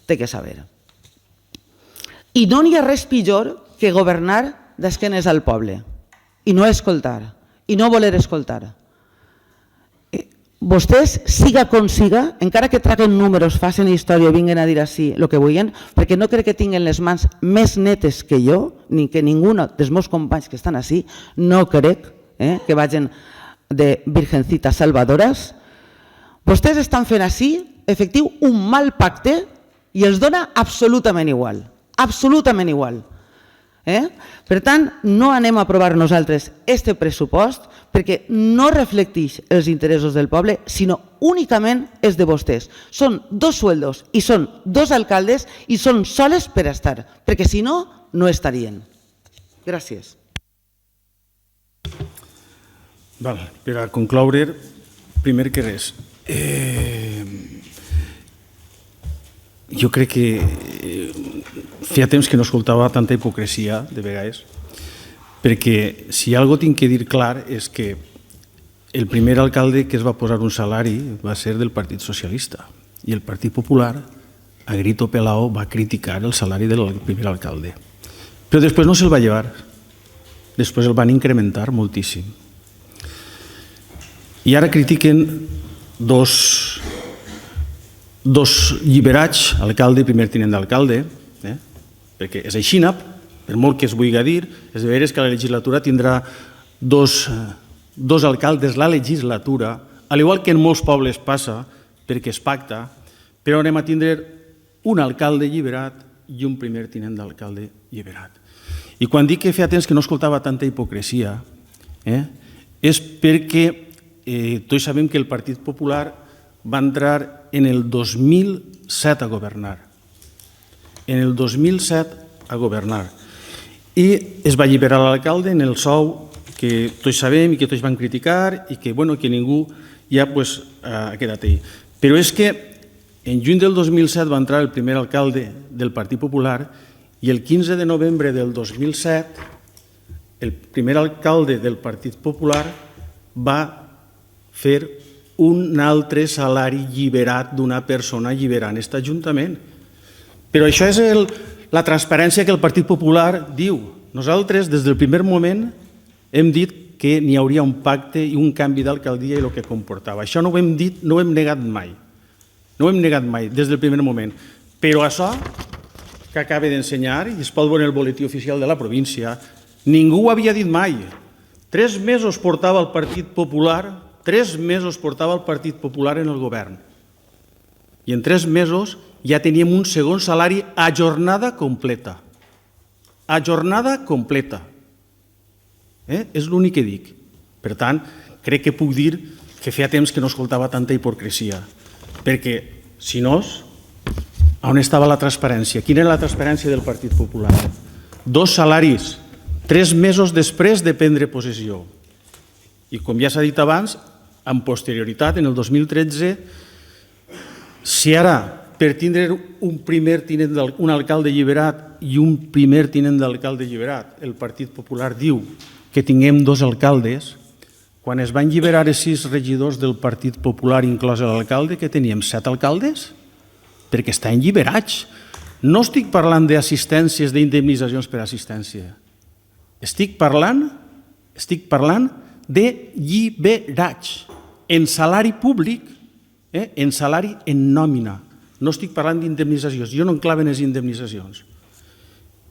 té que saber. I no n'hi ha res pitjor que governar d'esquenes al poble i no escoltar, i no voler escoltar. Vostès, siga com siga, encara que traguen números, facin història i vinguen a dir així el que vulguin, perquè no crec que tinguin les mans més netes que jo, ni que ningú dels meus companys que estan així, no crec que vagin de virgencitas salvadoras. Vostès estan fent així, efectiu, un mal pacte i els dona absolutament igual. Absolutament igual. Per tant, no anem a aprovar nosaltres este pressupost perquè no reflecteix els interessos del poble, sinó únicament és de vostès. Són 2 sueldos i són 2 alcaldes i són soles per estar, perquè si no, no estarien. Gràcies. Per a concloure, primer que res, jo crec que feia temps que no escoltava tanta hipocresia, de vegades, perquè si alguna cosa tinc que dir clar és que el primer alcalde que es va posar un salari va ser del Partit Socialista i el Partit Popular, a grito pelao, va criticar el salari del primer alcalde. Però després no se'l va llevar, després el van incrementar moltíssim. I ara critiquen dos lliberats, alcalde i primer tinent d'alcalde, perquè és així, per molt que es vulgui dir, és de veres que la legislatura tindrà dos alcaldes la legislatura, al igual que en molts pobles passa, perquè es pacta, però anem a tindre un alcalde alliberat i un primer tinent d'alcalde alliberat. I quan dic que feia temps que no escoltava tanta hipocresia, és perquè tots sabem que el Partit Popular va entrar en el 2007 a governar. En el 2007 a governar. I es va alliberar l'alcalde en el sou que tots sabem i que tots van criticar i que ningú ja ha quedat ahí. Però és que en juny del 2007 va entrar el primer alcalde del Partit Popular i el 15 de novembre del 2007 el primer alcalde del Partit Popular va fer un altre salari alliberat d'una persona alliberant aquest Ajuntament. Però això és la transparència que el Partit Popular diu. Nosaltres, des del primer moment, hem dit que n'hi hauria un pacte i un canvi d'alcaldia i el que comportava. Això no ho hem dit, no ho hem negat mai. No ho hem negat mai, des del primer moment. Però això que acaba d'ensenyar, i es pot veure en el boletí oficial de la província, ningú ho havia dit mai. 3 mesos portava el Partit Popular 3 mesos portava el Partit Popular en el govern i en 3 mesos ja teníem un segon salari a jornada completa. A jornada completa. És l'únic que dic. Per tant, crec que puc dir que feia temps que no escoltava tanta hipocresia, perquè, si no, on estava la transparència? Quina era la transparència del Partit Popular? 2 salaris, 3 mesos després de prendre possessió. I com ja s'ha dit abans, amb posterioritat, en el 2013, si ara per tindre un alcalde alliberat i un primer tinent d'alcalde alliberat, el Partit Popular diu que tinguem 2 alcaldes, quan es van alliberar els 6 regidors del Partit Popular, inclòs l'alcalde, que teníem 7 alcaldes, perquè estan alliberats. No estic parlant d'assistències, d'indemnitzacions per assistència. Estic parlant de lliberats en salari públic, en salari en nòmina. No estic parlant d'indemnitzacions. Jo no enclave en les indemnitzacions.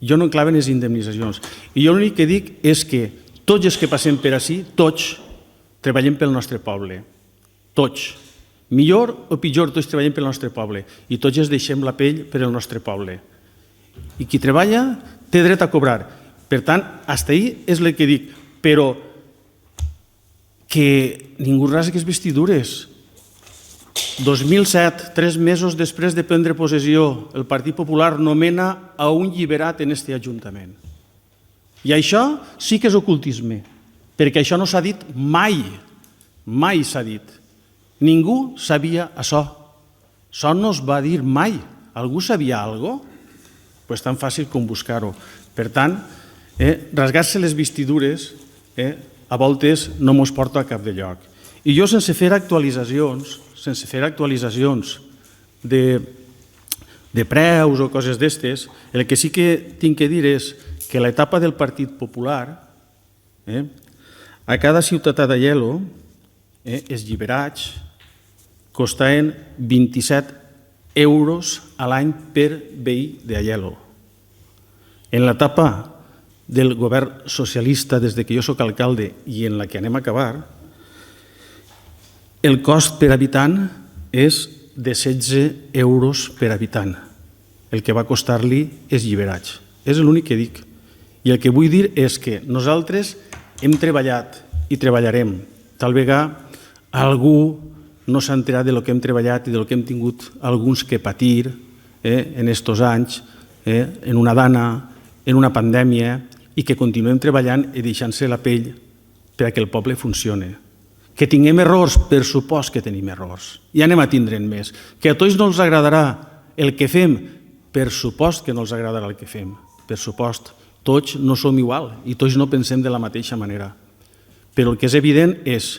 Jo no enclave les indemnitzacions. I jo l'únic que dic és que tots els que passem per ací, tots treballem pel nostre poble. Tots. Millor o pitjor, tots treballem pel nostre poble. I tots ens deixem la pell per al nostre poble. I qui treballa té dret a cobrar. Per tant, fins ahí és el que dic. Però que ningú rasgui les vestidures. 2007, 3 mesos després de prendre possessió, el Partit Popular nomena a un lliberat en aquest Ajuntament. I això sí que és ocultisme, perquè això no s'ha dit mai, mai s'ha dit. Ningú sabia això. Això no es va dir mai. Algú sabia alguna cosa? Doncs tan fàcil com buscar-ho. Per tant, rasgar-se les vestidures a voltes no mos porta a cap de lloc. I jo, sense fer actualitzacions de preus o coses d'estes, el que sí que tinc que dir és que l'etapa del Partit Popular, a cada ciutadà d'Aielo, els lliberats costaven 27 euros a l'any per veí d'Aielo. En l'etapa del govern socialista, des que jo soc alcalde i en la que anem a acabar, el cost per habitant és de 16 euros per habitant, el que va costar-li els lliberats. És l'únic que dic. I el que vull dir és que nosaltres hem treballat i treballarem. Tal vegada algú no s'ha enterat del que hem treballat i del que hem tingut alguns que patir en aquests anys, en una dana, en una pandèmia, i que continuem treballant i deixant-se la pell perquè el poble funcioni. Que tinguem errors, per supost que tenim errors. I anem a tindre'n més. Que a tots no els agradarà el que fem, per supost que no els agradarà el que fem. Per supost. Tots no som igual i tots no pensem de la mateixa manera. Però el que és evident és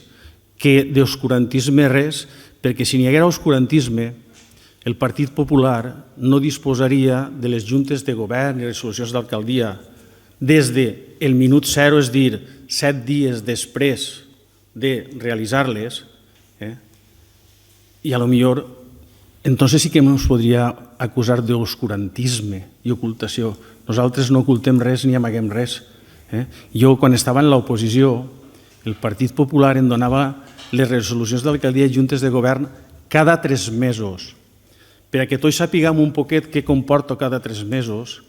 que d'oscurantisme res, perquè si n'hi haguera oscurantisme, el Partit Popular no disposaria de les juntes de govern i resolucions d'alcaldia des del minut zero, és dir, 7 dies després de realitzar-les, i a lo millor entonces sí que ens podria acusar d'oscurantisme i ocultació. Nosaltres no ocultem res ni amaguem res. Jo, quan estava en l'oposició, el Partit Popular em donava les resolucions d'alcaldia i juntes de govern cada 3 mesos. Per a que tots sapiguem un poquet què comporta cada 3 mesos,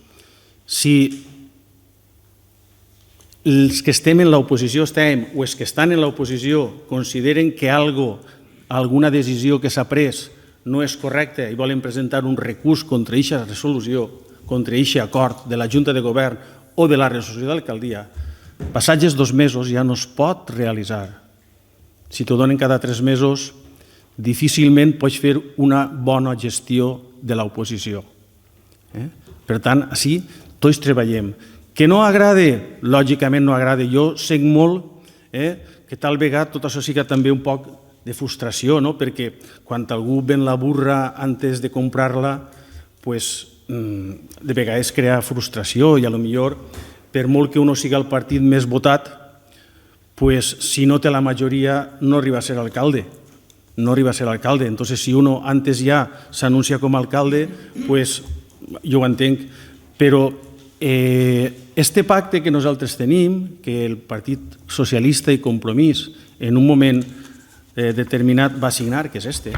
si els que estem en l'oposició o els que estan en l'oposició consideren que alguna decisió que s'ha pres no és correcta i volen presentar un recurs contra aquesta resolució, contra aquest acord de la Junta de Govern o de la resolució d'alcaldia, passats els 2 mesos ja no es pot realitzar. Si t'ho donen cada 3 mesos, difícilment pots fer una bona gestió de l'oposició. Per tant, així tots treballem. Que no agrada, lògicament no agrada. Jo sé molt que tal vegada tot això siga també un poc de frustració, perquè quan algú ven la burra antes de comprar-la, de vegades crea frustració i potser per molt que uno siga el partit més votat, si no té la majoria no arriba a ser alcalde. No arriba a ser alcalde. Entonces, si uno antes ja s'anuncia com a alcalde, jo ho entenc, però este pacte que nosaltres tenim, que el Partit Socialista i Compromís en un moment determinat va signar, que és este,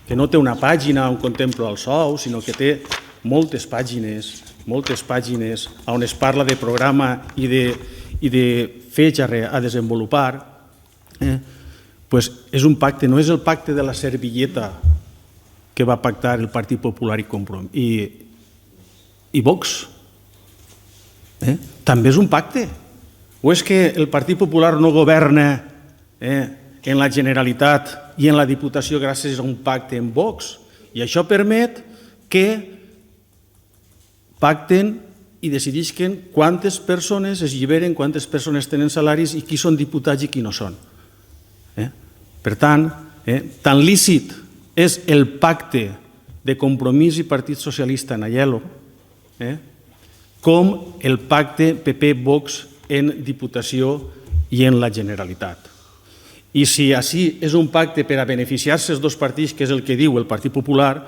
que no té una pàgina on contemplo el sou, sinó que té moltes pàgines on es parla de programa i de fetge a desenvolupar, és un pacte, no és el pacte de la servilleta que va pactar el Partit Popular i Vox. També és un pacte. O és que el Partit Popular no governa en la Generalitat i en la Diputació gràcies a un pacte amb Vox? I això permet que pacten i decidisquen quantes persones es lliberen, quantes persones tenen salaris i qui són diputats i qui no són. Per tant, tan lícit és el pacte de Compromís i Partit Socialista en Aielo com el pacte PP-Vox en Diputació i en la Generalitat. I si així és un pacte per a beneficiar-se els dos partits, que és el que diu el Partit Popular,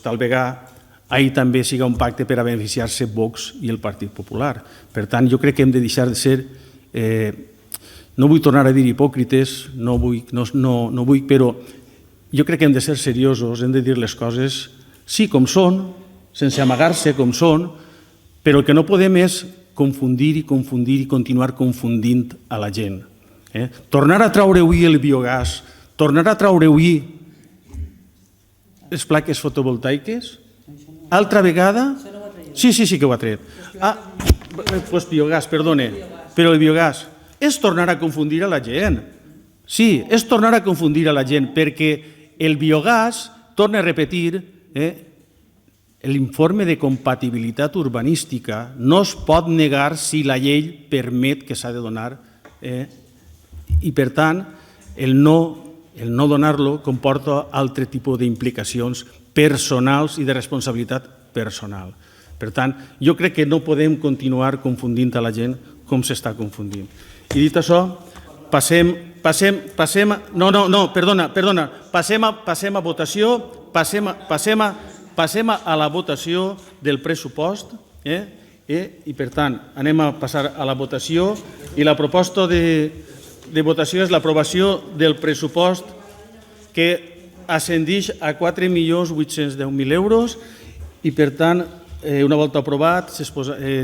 tal vegada ahir també siga un pacte per a beneficiar-se Vox i el Partit Popular. Per tant, jo crec que hem de deixar de ser, no vull tornar a dir hipòcrites, no vull, però jo crec que hem de ser seriosos, hem de dir les coses sí com són, sense amagar-se com són, però el que no podem és confundir i continuar confundint a la gent. Tornar a traure avui el biogàs, tornar a traure avui les plaques fotovoltaiques, altra vegada... Sí que ho ha tret. Doncs biogàs, perdone, però el biogàs és tornar a confundir a la gent. Sí, és tornar a confundir a la gent, perquè el biogàs, torna a repetir, l'informe de compatibilitat urbanística no es pot negar si la llei permet que s'ha de donar i, per tant, el no donar-lo comporta altre tipus d'implicacions personals i de responsabilitat personal. Per tant, jo crec que no podem continuar confundint a la gent com s'està confundint. I dit això, passem a votació, passem a la votació del pressupost i, per tant, anem a passar a la votació i la proposta de votació és l'aprovació del pressupost que ascendeix a 4.810.000 euros i, per tant, una volta aprovat,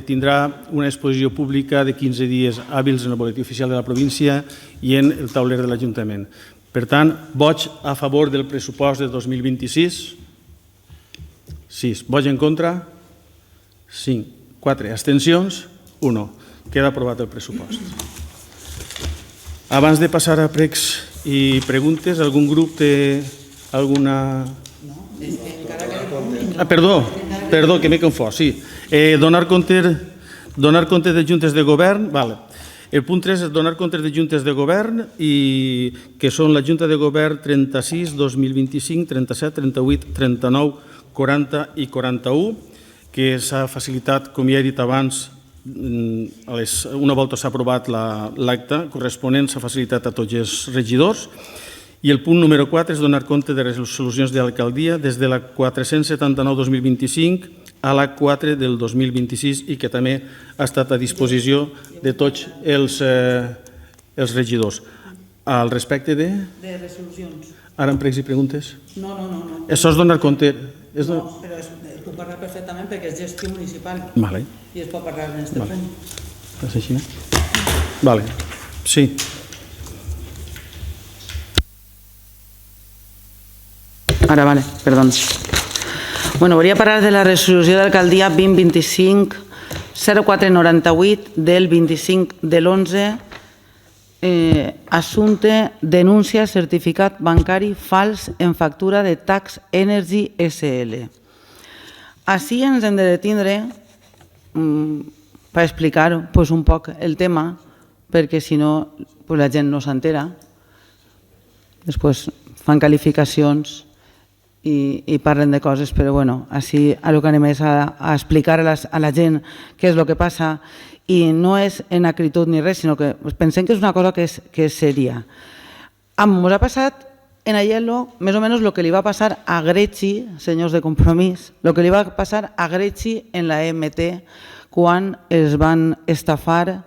tindrà una exposició pública de 15 dies hàbils en el boletí oficial de la província i en el tauler de l'Ajuntament. Per tant, vots a favor del pressupost de 2026. 6. Vots en contra? 5. 4. Abstencions? 1. Queda aprovat el pressupost. Abans de passar a pregs i preguntes, algun grup té alguna... Perdó, que m'he confós, sí. Donar compte de juntes de govern, vale. El punt 3 és donar comptes de juntes de govern, i que són la Junta de Govern 36, 2025, 37, 38, 39, 40 i 41, que s'ha facilitat, com ja he dit abans, una volta s'ha aprovat l'acte corresponent, s'ha facilitat a tots els regidors. I el punt número 4 és donar compte de resolucions de l'alcaldia des de la 479-2025 a la 4 del 2026 i que també ha estat a disposició de tots els regidors. Al respecte de... De resolucions. Ara en pregs i preguntes? No. Això és donar compte... No, però es pot parlar perfectament perquè és gestió municipal. Vale. I es pot parlar en aquest punt. És així, no? Vale. Sí. Ara, vale, perdó. Bueno, volia parlar de la resolució d'alcaldia 2025-0498 del 25 de l'11, assumpte denúncia certificat bancari fals en factura de Tax Energy SL. Així ens hem de detindre per explicar un poc el tema, perquè si no la gent no s'entera. Després fan qualificacions i parlen de coses, però bueno, així el que anem és a explicar a la gent què és el que passa i no és en acritud ni res, sinó que pensem que és una cosa que és sèria. Ens ha passat en Aiello més o menys el que li va passar a Greci, senyors de Compromís, el que li va passar a Greci en la EMT quan es van estafar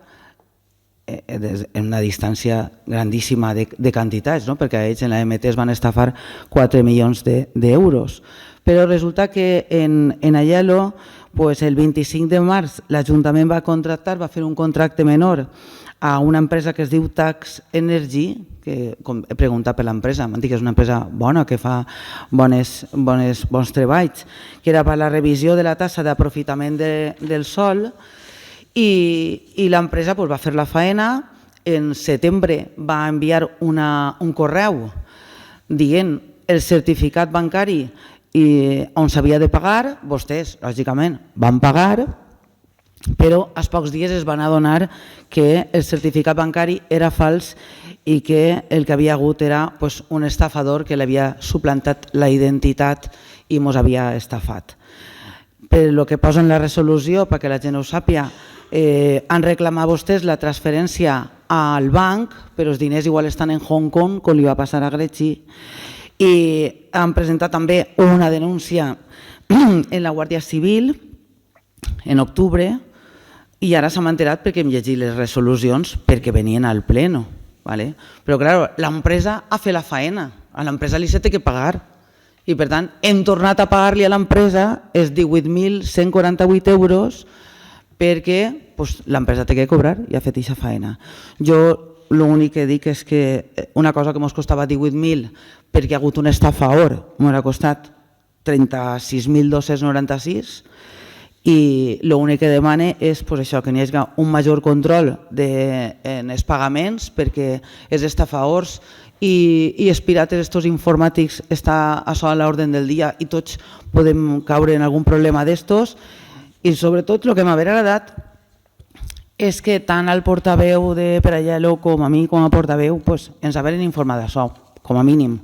en una distància grandíssima de quantitats, perquè a ells en la EMT es van estafar 4 milions d'euros. Però resulta que en Aiello, el 25 de març, l'Ajuntament va contractar, va fer un contracte menor a una empresa que es diu Tax Energy, que he preguntat per l'empresa, m'han dit que és una empresa bona, que fa bons treballs, que era per la revisió de la tassa d'aprofitament del sòl, i l'empresa va fer la faena. En setembre va enviar un correu dient el certificat bancari on s'havia de pagar. Vostès, lògicament, van pagar, però als pocs dies es van adonar que el certificat bancari era fals i que el que havia hagut era un estafador que l'havia suplantat la identitat i ens havia estafat. Per el que posa en la resolució, perquè la gent ho sàpiga, han reclamat vostès la transferència al banc, però els diners igual estan en Hong Kong, com li va passar a Greci, i han presentat també una denúncia en la Guàrdia Civil en octubre i ara s'ha enterat perquè hem llegit les resolucions perquè venien al pleno. ¿Vale? Però, clar, l'empresa ha fet la faena, a l'empresa li s'ha de pagar i, per tant, hem tornat a pagar-li a l'empresa els 18.148 euros perquè l'empresa té que cobrar i ha fet aquesta faena. Jo l'únic que dic és que una cosa que ens costava 18.000 perquè ha hagut un estafador ens ha costat 36.296 i l'únic que demane és això, que n'hi hagi un major control en els pagaments perquè els estafadors i els pirates estos informàtics està això a l'ordre del dia i tots podem caure en algun problema d'estos i sobretot el que m'ha agradat és que tant el portaveu de Perallelo com a mi com a portaveu ens haveren informat d'això, com a mínim.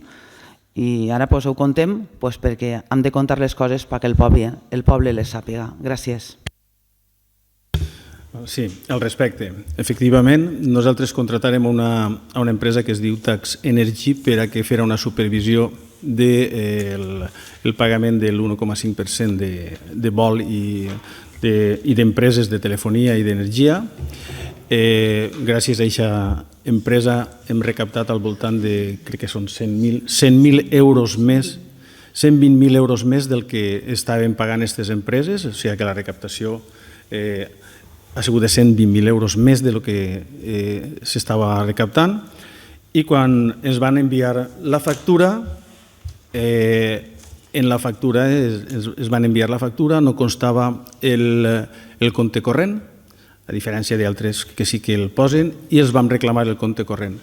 I ara ho contem perquè hem de contar les coses perquè el poble les sàpiga. Gràcies. Sí, al respecte. Efectivament, nosaltres contratarem a una empresa que es diu Tax Energy per a que farà una supervisió del pagament de l'1,5% de vol i d'empreses de telefonia i d'energia. Gràcies a aquesta empresa hem recaptat al voltant de, crec que són 100.000 euros més, 120.000 euros més del que estaven pagant aquestes empreses, o sigui que la recaptació ha sigut de 120.000 euros més del que s'estava recaptant i quan ens van enviar la factura, en la factura es van enviar la factura, no constava el compte corrent, a diferència d'altres que sí que el posen, i els vam reclamar el compte corrent.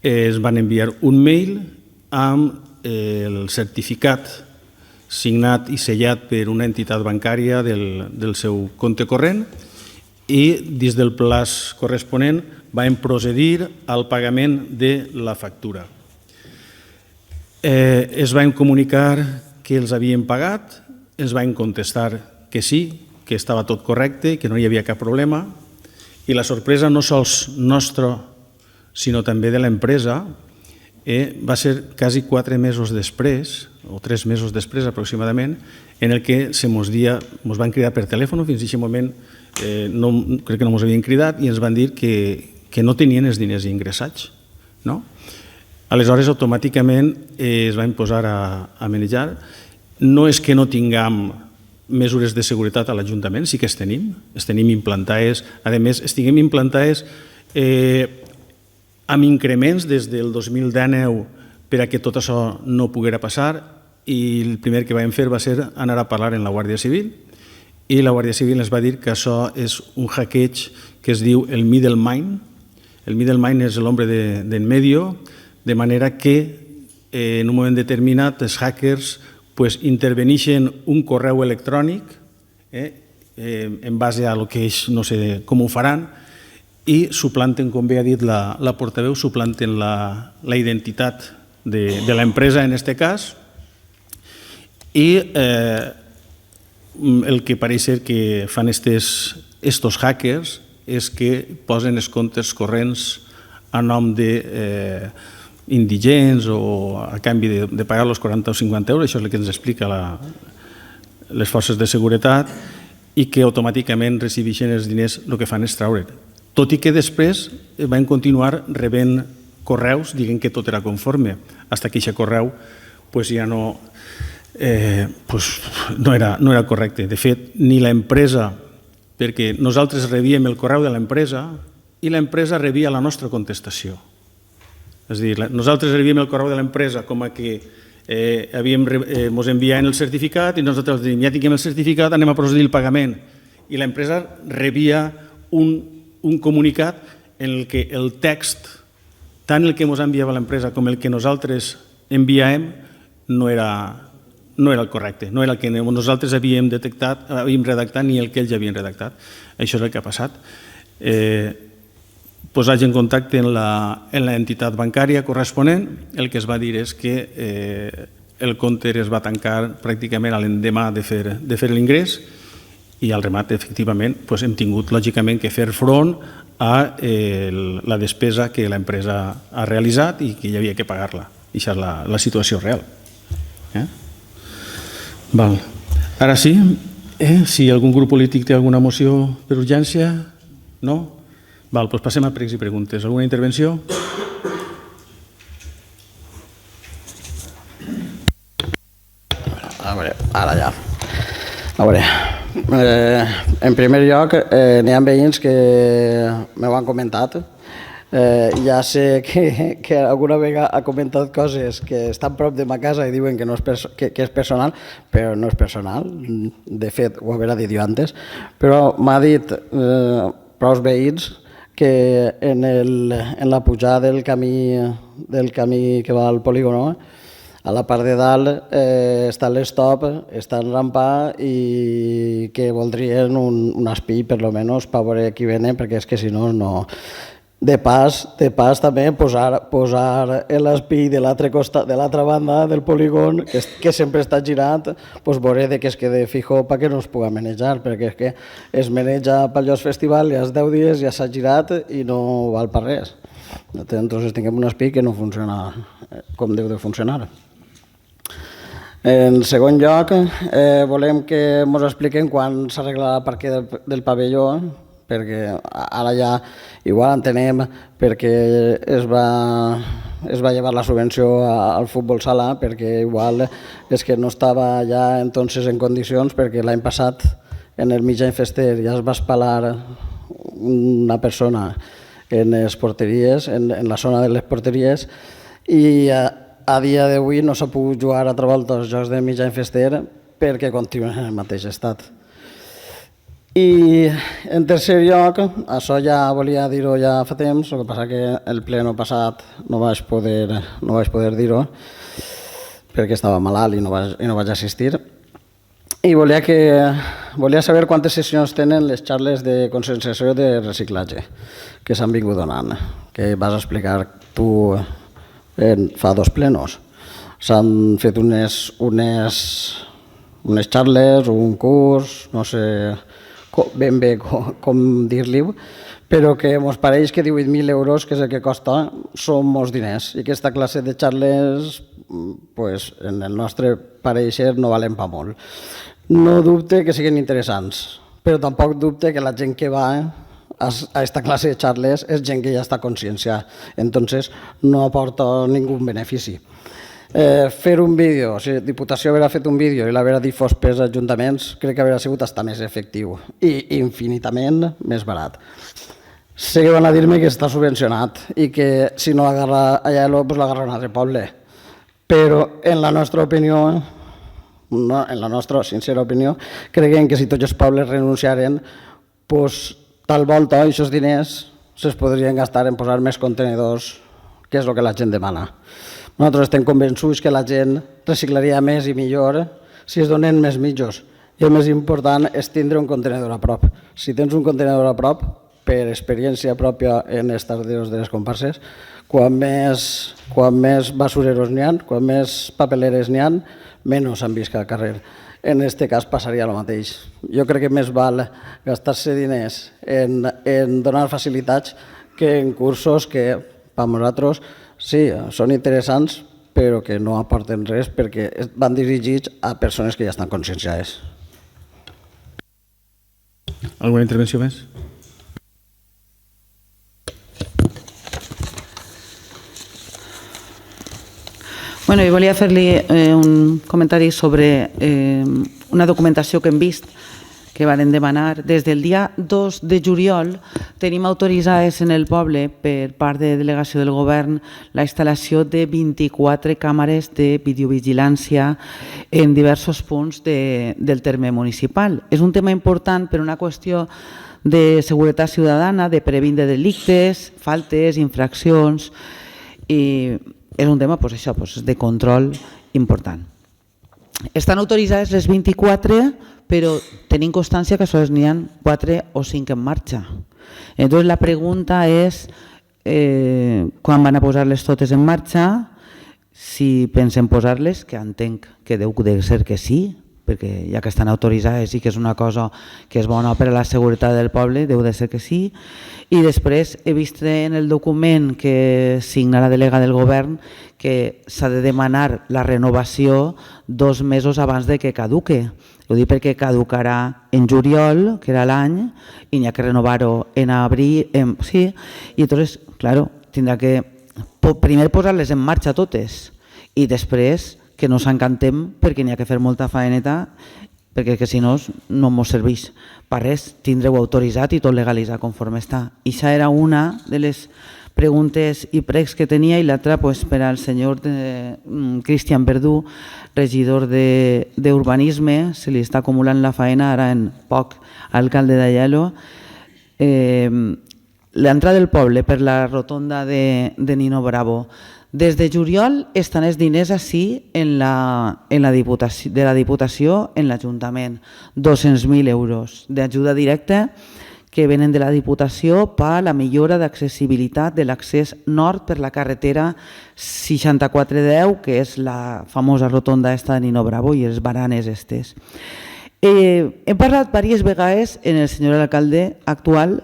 Es van enviar un mail amb el certificat signat i sellat per una entitat bancària del seu compte corrent i dins del plaç corresponent vam procedir al pagament de la factura. Es van comunicar que els havien pagat, ens van contestar que sí, que estava tot correcte, que no hi havia cap problema, i la sorpresa no sols nostra, sinó també de l'empresa, va ser quasi 4 mesos després, o 3 mesos després aproximadament, en el que se mos van cridar per telèfon, fins a aquest moment crec que no mos havien cridat, i ens van dir que no tenien els diners ingressats. Aleshores, automàticament es van posar a manejar. No és que no tinguem mesures de seguretat a l'Ajuntament, sí que es tenim implantades, a més, estiguem implantades amb increments des del 2019 per a que tot això no poguera passar i el primer que vam fer va ser anar a parlar amb la Guàrdia Civil i la Guàrdia Civil ens va dir que això és un hackeig que es diu el middlemine. El middlemine és l'hombre d'en medio, de manera que en un moment determinat els hackers interveneixen un correu electrònic en base a lo que ells no sé com ho faran i suplanten, com bé ha dit la portaveu, suplanten la identitat de l'empresa en aquest cas i el que pareix ser que fan estos hackers és que posen els comptes corrents a nom de indigents o a canvi de pagar els 40 o 50 euros, això és el que ens explica les forces de seguretat, i que automàticament recibeixen els diners, el que fan és traure. Tot i que després van continuar rebent correus dient que tot era conforme, fins que aquest correu ja no era correcte. De fet, ni l'empresa, perquè nosaltres rebíem el correu de l'empresa i l'empresa rebia la nostra contestació. És a dir, nosaltres rebíem el correu de l'empresa com a que ens enviaven el certificat i nosaltres dèiem, ja tinguem el certificat, anem a procedir el pagament. I l'empresa rebia un comunicat en el que el text, tant el que ens enviava l'empresa com el que nosaltres enviàvem, no era el correcte, no era el que nosaltres havíem redactat ni el que ells havien redactat. Això és el que ha passat. Posats en contacte amb l'entitat bancària corresponent, el que es va dir és que el compte es va tancar pràcticament a l'endemà de fer l'ingrés i al remat, efectivament, hem tingut lògicament que fer front a la despesa que l'empresa ha realitzat i que hi havia que pagar-la. Això és la situació real. Ara sí, si algun grup polític té alguna moció per urgència, no? Val, doncs passem a pregs i preguntes. Alguna intervenció? A veure, ara ja. A veure, en primer lloc, n'hi ha veïns que m'ho han comentat. Ja sé que alguna vegada ha comentat coses que estan prop de ma casa i diuen que és personal, però no és personal. De fet, ho haurà dit jo antes. Però m'ha dit prou veïns que en la pujada del camí que va al polígono, a la part de dalt està l'estop, està en rampa i que voldrien un espí, per lo menos, per veure qui venen, perquè és que si no, no... De pas també posar l'espí de l'altre costat, de l'altra banda del polígon, que sempre està girat, veure que es quede fijo perquè no es pugui manejar, perquè és que es maneja pel lloc festival i als 10 dies ja s'ha girat i no val per res. Entonces tinguem un espí que no funciona com deu de funcionar. En segon lloc, volem que ens expliquen quan s'arregla el parquet del pavelló, perquè ara ja igual entenem perquè es va llevar la subvenció al futbol sala, perquè igual és que no estava ja entonces en condicions, perquè l'any passat en el mitjà Fester ja es va espalar una persona en les porteries, en la zona de les porteries, i a dia d'avui no s'ha pogut jugar altra volta als Jocs de mitjà Fester perquè continuen en el mateix estat. I en tercer lloc, això ja volia dir-ho ja fa temps, el que passa que el pleno passat no vaig poder dir-ho perquè estava malalt i no vaig assistir. I volia saber quantes sessions tenen les xarles de conscienciació de reciclatge que s'han vingut donant, que vas explicar tu fa 2 plenos. S'han fet unes xarles, un curs, no sé ben bé com dir-li, però que ens pareix que 18.000 euros, que és el que costa, són molts diners. I aquesta classe de xarles, en el nostre pareixer, no valen pa molt. No dubte que siguin interessants, però tampoc dubte que la gent que va a aquesta classe de xarles és gent que ja està conscienciada, entonces no aporta ningú benefici. Fer un vídeo, si la Diputació haguera fet un vídeo i l'haguera difós pels ajuntaments, crec que hauria sigut hasta més efectiu i infinitament més barat. Sé que van a dir-me que està subvencionat i que si no l'agarra allà l'agarra un altre poble, però en la nostra opinió, en la nostra sincera opinió, creiem que si tots els pobles renunciaren, tal volta aquests diners se'ls podrien gastar en posar més contenidors, que és el que la gent demana. Nosaltres estem convençuts que la gent reciclaria més i millor si es donen més mitjos. I el més important és tindre un contenidor a prop. Si tens un contenidor a prop, per experiència pròpia en els tardeos de les comparses, quan més basureros n'hi ha, quan més papeleres n'hi ha, menys s'han vist al carrer. En aquest cas passaria el mateix. Jo crec que més val gastar-se diners en donar facilitats que en cursos que per nosaltres sí, són interessants, però que no aporten res perquè van dirigits a persones que ja estan conscienciades. Alguna intervenció més? Bueno, jo volia fer-li un comentari sobre una documentació que hem vist que van demanar. Des del dia 2 de juliol tenim autoritzades en el poble per part de delegació del govern la instal·lació de 24 càmeres de videovigilància en diversos punts del terme municipal. És un tema important per una qüestió de seguretat ciutadana, de previndre delictes, faltes, infraccions, i és un tema de control important. Estan autoritzades les 24, però tenim constància que sols n'hi ha 4 o 5 en marxa. Entonces la pregunta és quan van a posar-les totes en marxa, si pensen posar-les, que entenc que deu de ser que sí, perquè ja que estan autoritzades i que és una cosa que és bona per a la seguretat del poble, deu de ser que sí. I després he vist en el document que signa la delega del govern que s'ha de demanar la renovació 2 mesos abans de que caduque. Ho dic perquè caducarà en juliol, que era l'any, i n'hi ha que renovar-ho en abril, sí, i llavors, claro, tindrà que primer posar-les en marxa totes i després que no s'encantem perquè n'hi ha que fer molta faeneta, perquè que si no no ens serveix per res, tindreu autoritzat i tot legalitzat conforme està. I això era una de les preguntes i pregs que tenia, i l'altra per al senyor Cristian Verdú, regidor d'Urbanisme, se li està acumulant la faena ara en poc, alcalde d'Aielo. L'entrada del poble per la rotonda de Nino Bravo. Des de juliol estan els diners així de la Diputació en l'Ajuntament, 200.000 euros d'ajuda directa que venen de la Diputació per a la millora d'accessibilitat de l'accés nord per la carretera 6410, que és la famosa rotonda esta de Nino Bravo i els baranes estes. Hem parlat diverses vegades en el senyor alcalde actual,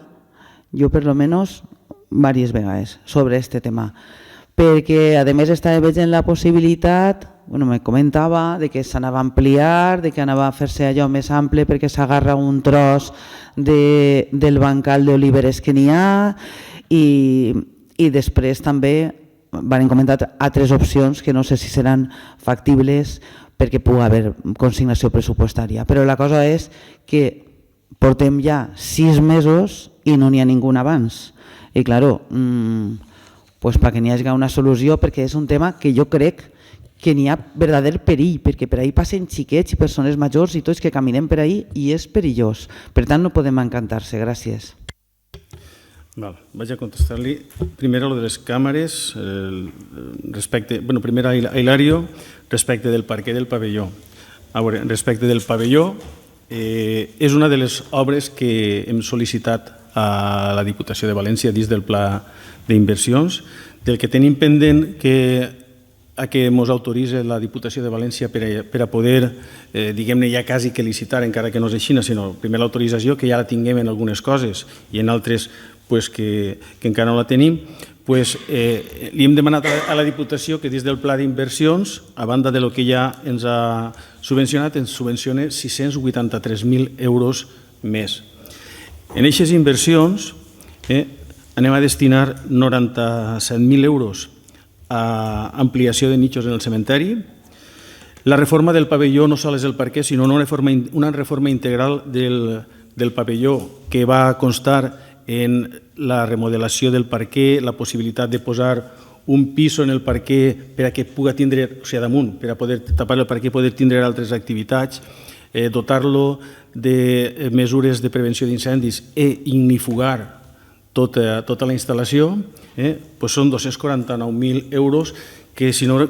jo per lo menos diverses vegades, sobre este tema, perquè a més estava veient la possibilitat, me comentava de que s'anava a ampliar, de que anava a fer-se allò més ample perquè s'agarra un tros del bancal d'oliveres que n'hi ha, i després també van comentar altres opcions que no sé si seran factibles perquè pugui haver consignació pressupostària. Però la cosa és que portem ja 6 mesos i no n'hi ha ningú abans. I claro, perquè n'hi hagi una solució, perquè és un tema que jo crec que n'hi ha verdader perill, perquè per ahí passen xiquets i persones majors i tots que caminem per ahí i és perillós. Per tant, no podem encantar-se. Gràcies. Vaig a contestar-li. Primer a lo de les càmeres, primer a Hilario, respecte del parquet del pavelló. Respecte del pavelló, és una de les obres que hem sol·licitat a la Diputació de València dins del pla d'inversions, del que tenim pendent que ens autoritzi la Diputació de València per a poder, diguem-ne, ja quasi que licitar, encara que no és així, sinó primer l'autorització, que ja la tinguem en algunes coses i en altres que encara no la tenim, li hem demanat a la Diputació que dins del pla d'inversions, a banda del que ja ens ha subvencionat, ens subvenciona 683.000 euros més. En aquestes inversions anem a destinar 97.000 euros a ampliació de nichos en el cementeri. La reforma del pavelló no sols és el parquet, sinó una reforma integral del pavelló que va constar en la remodelació del parquet, la possibilitat de posar un piso en el parquet per a que pugui tindre, o sigui, damunt, per a poder tapar el parquet i poder tindre altres activitats, dotar-lo de mesures de prevenció d'incendis i ignifugar tota la instal·lació, són 249.000 euros que, si no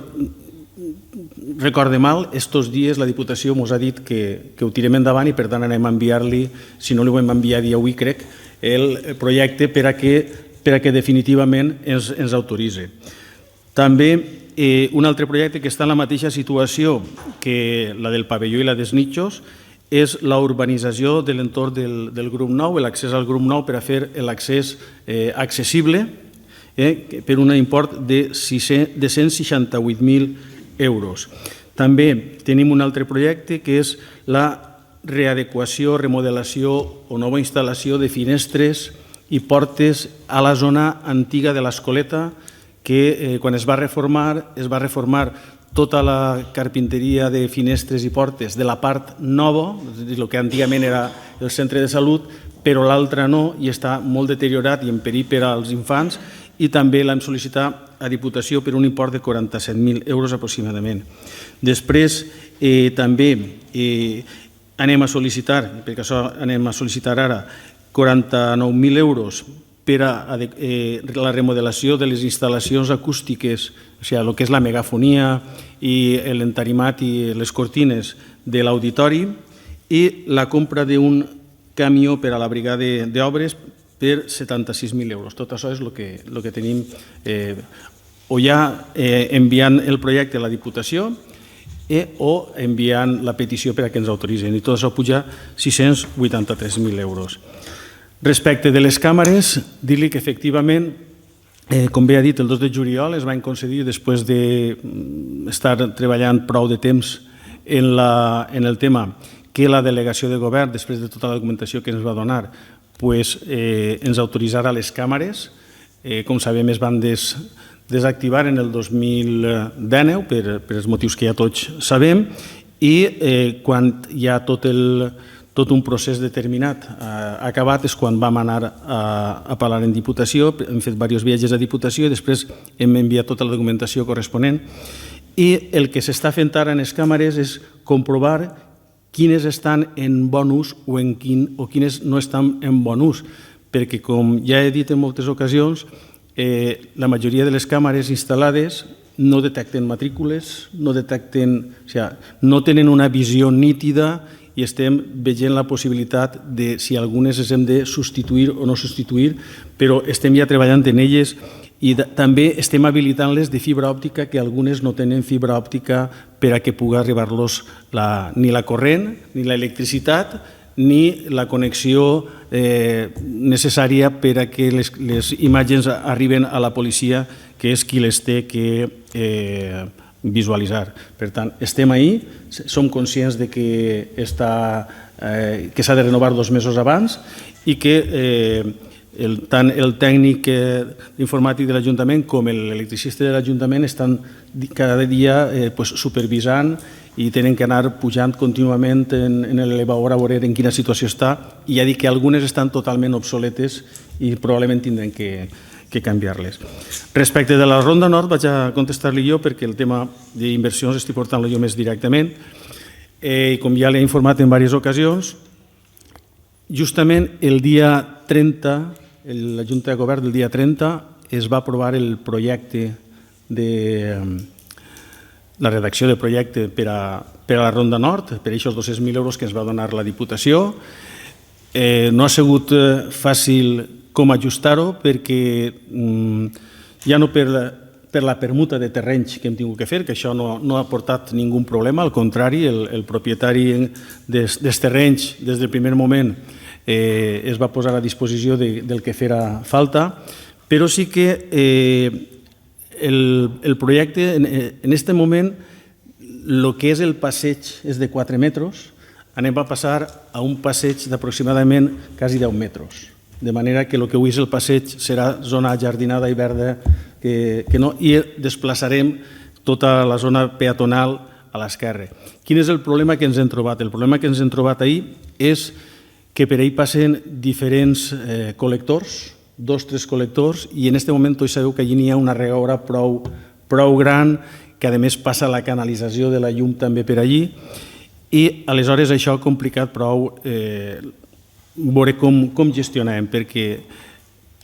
recorde mal, estos dies la Diputació ens ha dit que ho tirem endavant i per tant anem a enviar-li, si no li ho hem enviat avui crec, el projecte per a que definitivament ens autoritzi. També un altre projecte que està en la mateixa situació que la del pavelló i la dels nichos és la urbanització de l'entorn del grup 9, l'accés al grup 9 per a fer l'accés accessible per un import de 168.000 euros. També tenim un altre projecte que és la readequació, remodelació o nova instal·lació de finestres i portes a la zona antiga de l'Escoleta, que quan es va reformar tota la carpinteria de finestres i portes de la part nova, el que antigament era el centre de salut, però l'altra no, i està molt deteriorat i en perill per als infants, i també l'hem sol·licitat a Diputació per un import de 47.000 euros aproximadament. Després també anem a sol·licitar, perquè això anem a sol·licitar ara, 49.000 euros per a la remodelació de les instal·lacions acústiques, o sigui, el que és la megafonia i l'entarimat i les cortines de l'auditori, i la compra d'un camió per a la brigada d'obres per 76.000 euros. Tot això és el que tenim o ja enviant el projecte a la Diputació o enviant la petició per a que ens autoritzen. I tot això puja 683.000 euros. Respecte de les càmeres, dir-li que efectivament, com bé ha dit, el 2 de juliol es van concedir, després d'estar treballant prou de temps en el tema, que la delegació de govern, després de tota la documentació que ens va donar, ens autoritzarà les càmeres. Com sabem, es van desactivar en el 2019 per els motius que ja tots sabem, i quan hi ha tot un procés determinat acabat és quan vam anar a parlar en Diputació, hem fet diversos viatges a Diputació i després hem enviat tota la documentació corresponent, i el que s'està fent ara en les càmeres és comprovar quines estan en bon ús o quines no estan en bon ús, perquè com ja he dit en moltes ocasions, la majoria de les càmeres instal·lades no detecten matrícules, no tenen una visió nítida i estem veient la possibilitat de si algunes les hem de substituir o no substituir, però estem ja treballant en elles i també estem habilitant-les de fibra òptica, que algunes no tenen fibra òptica per a que pugui arribar-los ni la corrent, ni l'electricitat, ni la connexió necessària per a que les imatges arriben a la policia, que és qui les té que visualitzar. Per tant, estem ahí, som conscients de que s'ha de renovar 2 mesos abans i que tant el tècnic informàtic de l'Ajuntament com l'electricista de l'Ajuntament estan cada dia supervisant i tenen que anar pujant contínuament en l'elevador a veure en quina situació està, i ja dic que algunes estan totalment obsoletes i probablement tindrem que canviar-les. Respecte de la Ronda Nord vaig a contestar-li jo, perquè el tema d'inversions estic portant-lo jo més directament. Com ja l'he informat en diverses ocasions, justament el dia 30, la Junta de Govern del dia 30, es va aprovar el projecte la redacció del projecte per a la Ronda Nord, per aquests 200.000 euros que ens va donar la Diputació. No ha sigut fàcil com ajustar-ho, perquè ja no per la permuta de terrenys que hem tingut que fer, que això no ha portat ningú problema, al contrari, el propietari dels terrenys des del primer moment es va posar a disposició del que fera falta, però sí que el projecte, en aquest moment, el que és el passeig és de 4 metres, anem a passar a un passeig d'aproximadament quasi 10 metres. De manera que el que avui és el passeig serà zona jardinada i verda, i desplaçarem tota la zona peatonal a l'esquerra. Quin és el problema que ens hem trobat? El problema que ens hem trobat ahir és que per ahir passen diferents col·lectors, 2 o 3 col·lectors, i en aquest moment tots sabeu que allí n'hi ha una regadora prou gran, que a més passa la canalització de la llum també per allí, i aleshores això ha complicat prou veure com gestionem, perquè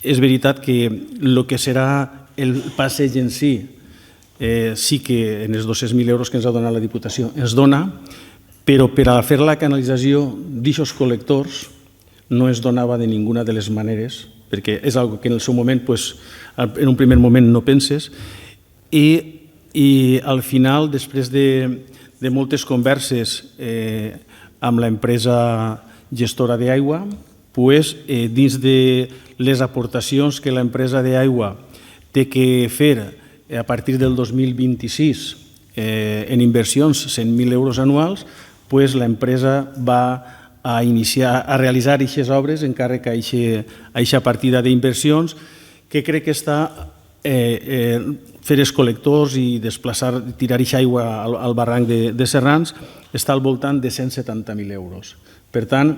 és veritat que el que serà el passeig en si sí que en els 200.000 euros que ens ha donat la Diputació ens dona, però per a fer la canalització d'aquests col·lectors no es donava de ninguna de les maneres, perquè és una cosa que en el seu moment, en un primer moment no penses, i al final, després de moltes converses amb l'empresa gestora d'aigua, dins de les aportacions que l'empresa d'aigua té que fer a partir del 2026 en inversions 100.000 euros anuals, l'empresa va a realitzar aquestes obres en càrrec a aquesta partida d'inversions, que crec que està fer els col·lectors i desplaçar, tirar aquesta aigua al barranc de Serrans, està al voltant de 170.000 euros. Per tant,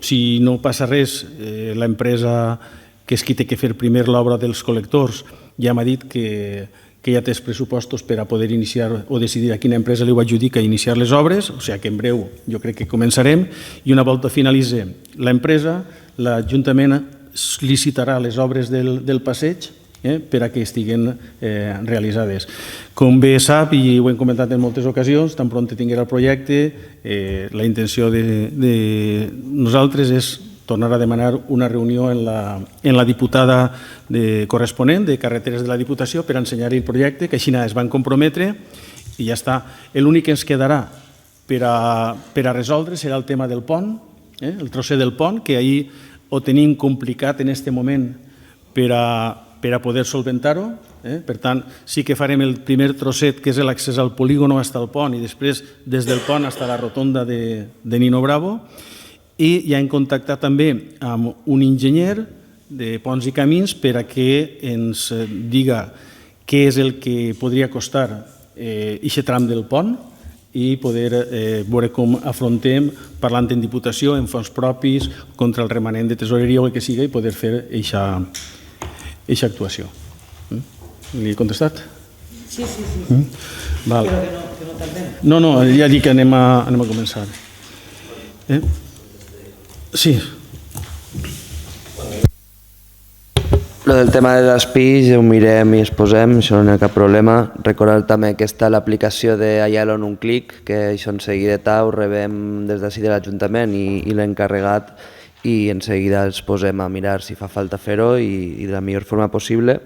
si no passa res, l'empresa que és qui té que fer primer l'obra dels col·lectors ja m'ha dit que ja té els pressupostos per a poder iniciar o decidir a quina empresa li ho adjudica iniciar les obres, o sigui que en breu jo crec que començarem, i una volta finalitzi l'empresa, l'Ajuntament licitarà les obres del passeig per a que estiguen realitzades. Com bé sap, i ho hem comentat en moltes ocasions, tan pront tinguera el projecte, la intenció de nosaltres és tornar a demanar una reunió en la diputada corresponent de Carreteres de la Diputació per ensenyar-hi el projecte, que així es van comprometre, i ja està. L'únic que ens quedarà per a resoldre serà el tema del pont, el trosser del pont, que ahir ho tenim complicat en aquest moment per a poder solventar-ho. Per tant, sí que farem el primer trosset, que és l'accés al polígon fins al pont, i després des del pont fins a la rotonda de Nino Bravo. I ja hem contactat també amb un enginyer de ponts i camins per a que ens diga què és el que podria costar aquest tram del pont i poder veure com afrontem, parlant en Diputació, en fons propis, contra el remanent de tesoreria o el que sigui, i poder fer aquesta actuació. Li he contestat? Sí. Val. Però que no tardem. No, ja dic que anem a començar. Sí. Lo del tema de les PIs ho mirem i es posem, això no hi ha cap problema. Recordar també que està l'aplicació d'Aielo en un clic, que això en seguida ho rebem des d'ací de l'Ajuntament i l'hem carregat i en seguida els posem a mirar si fa falta fer-ho i de la millor forma possible.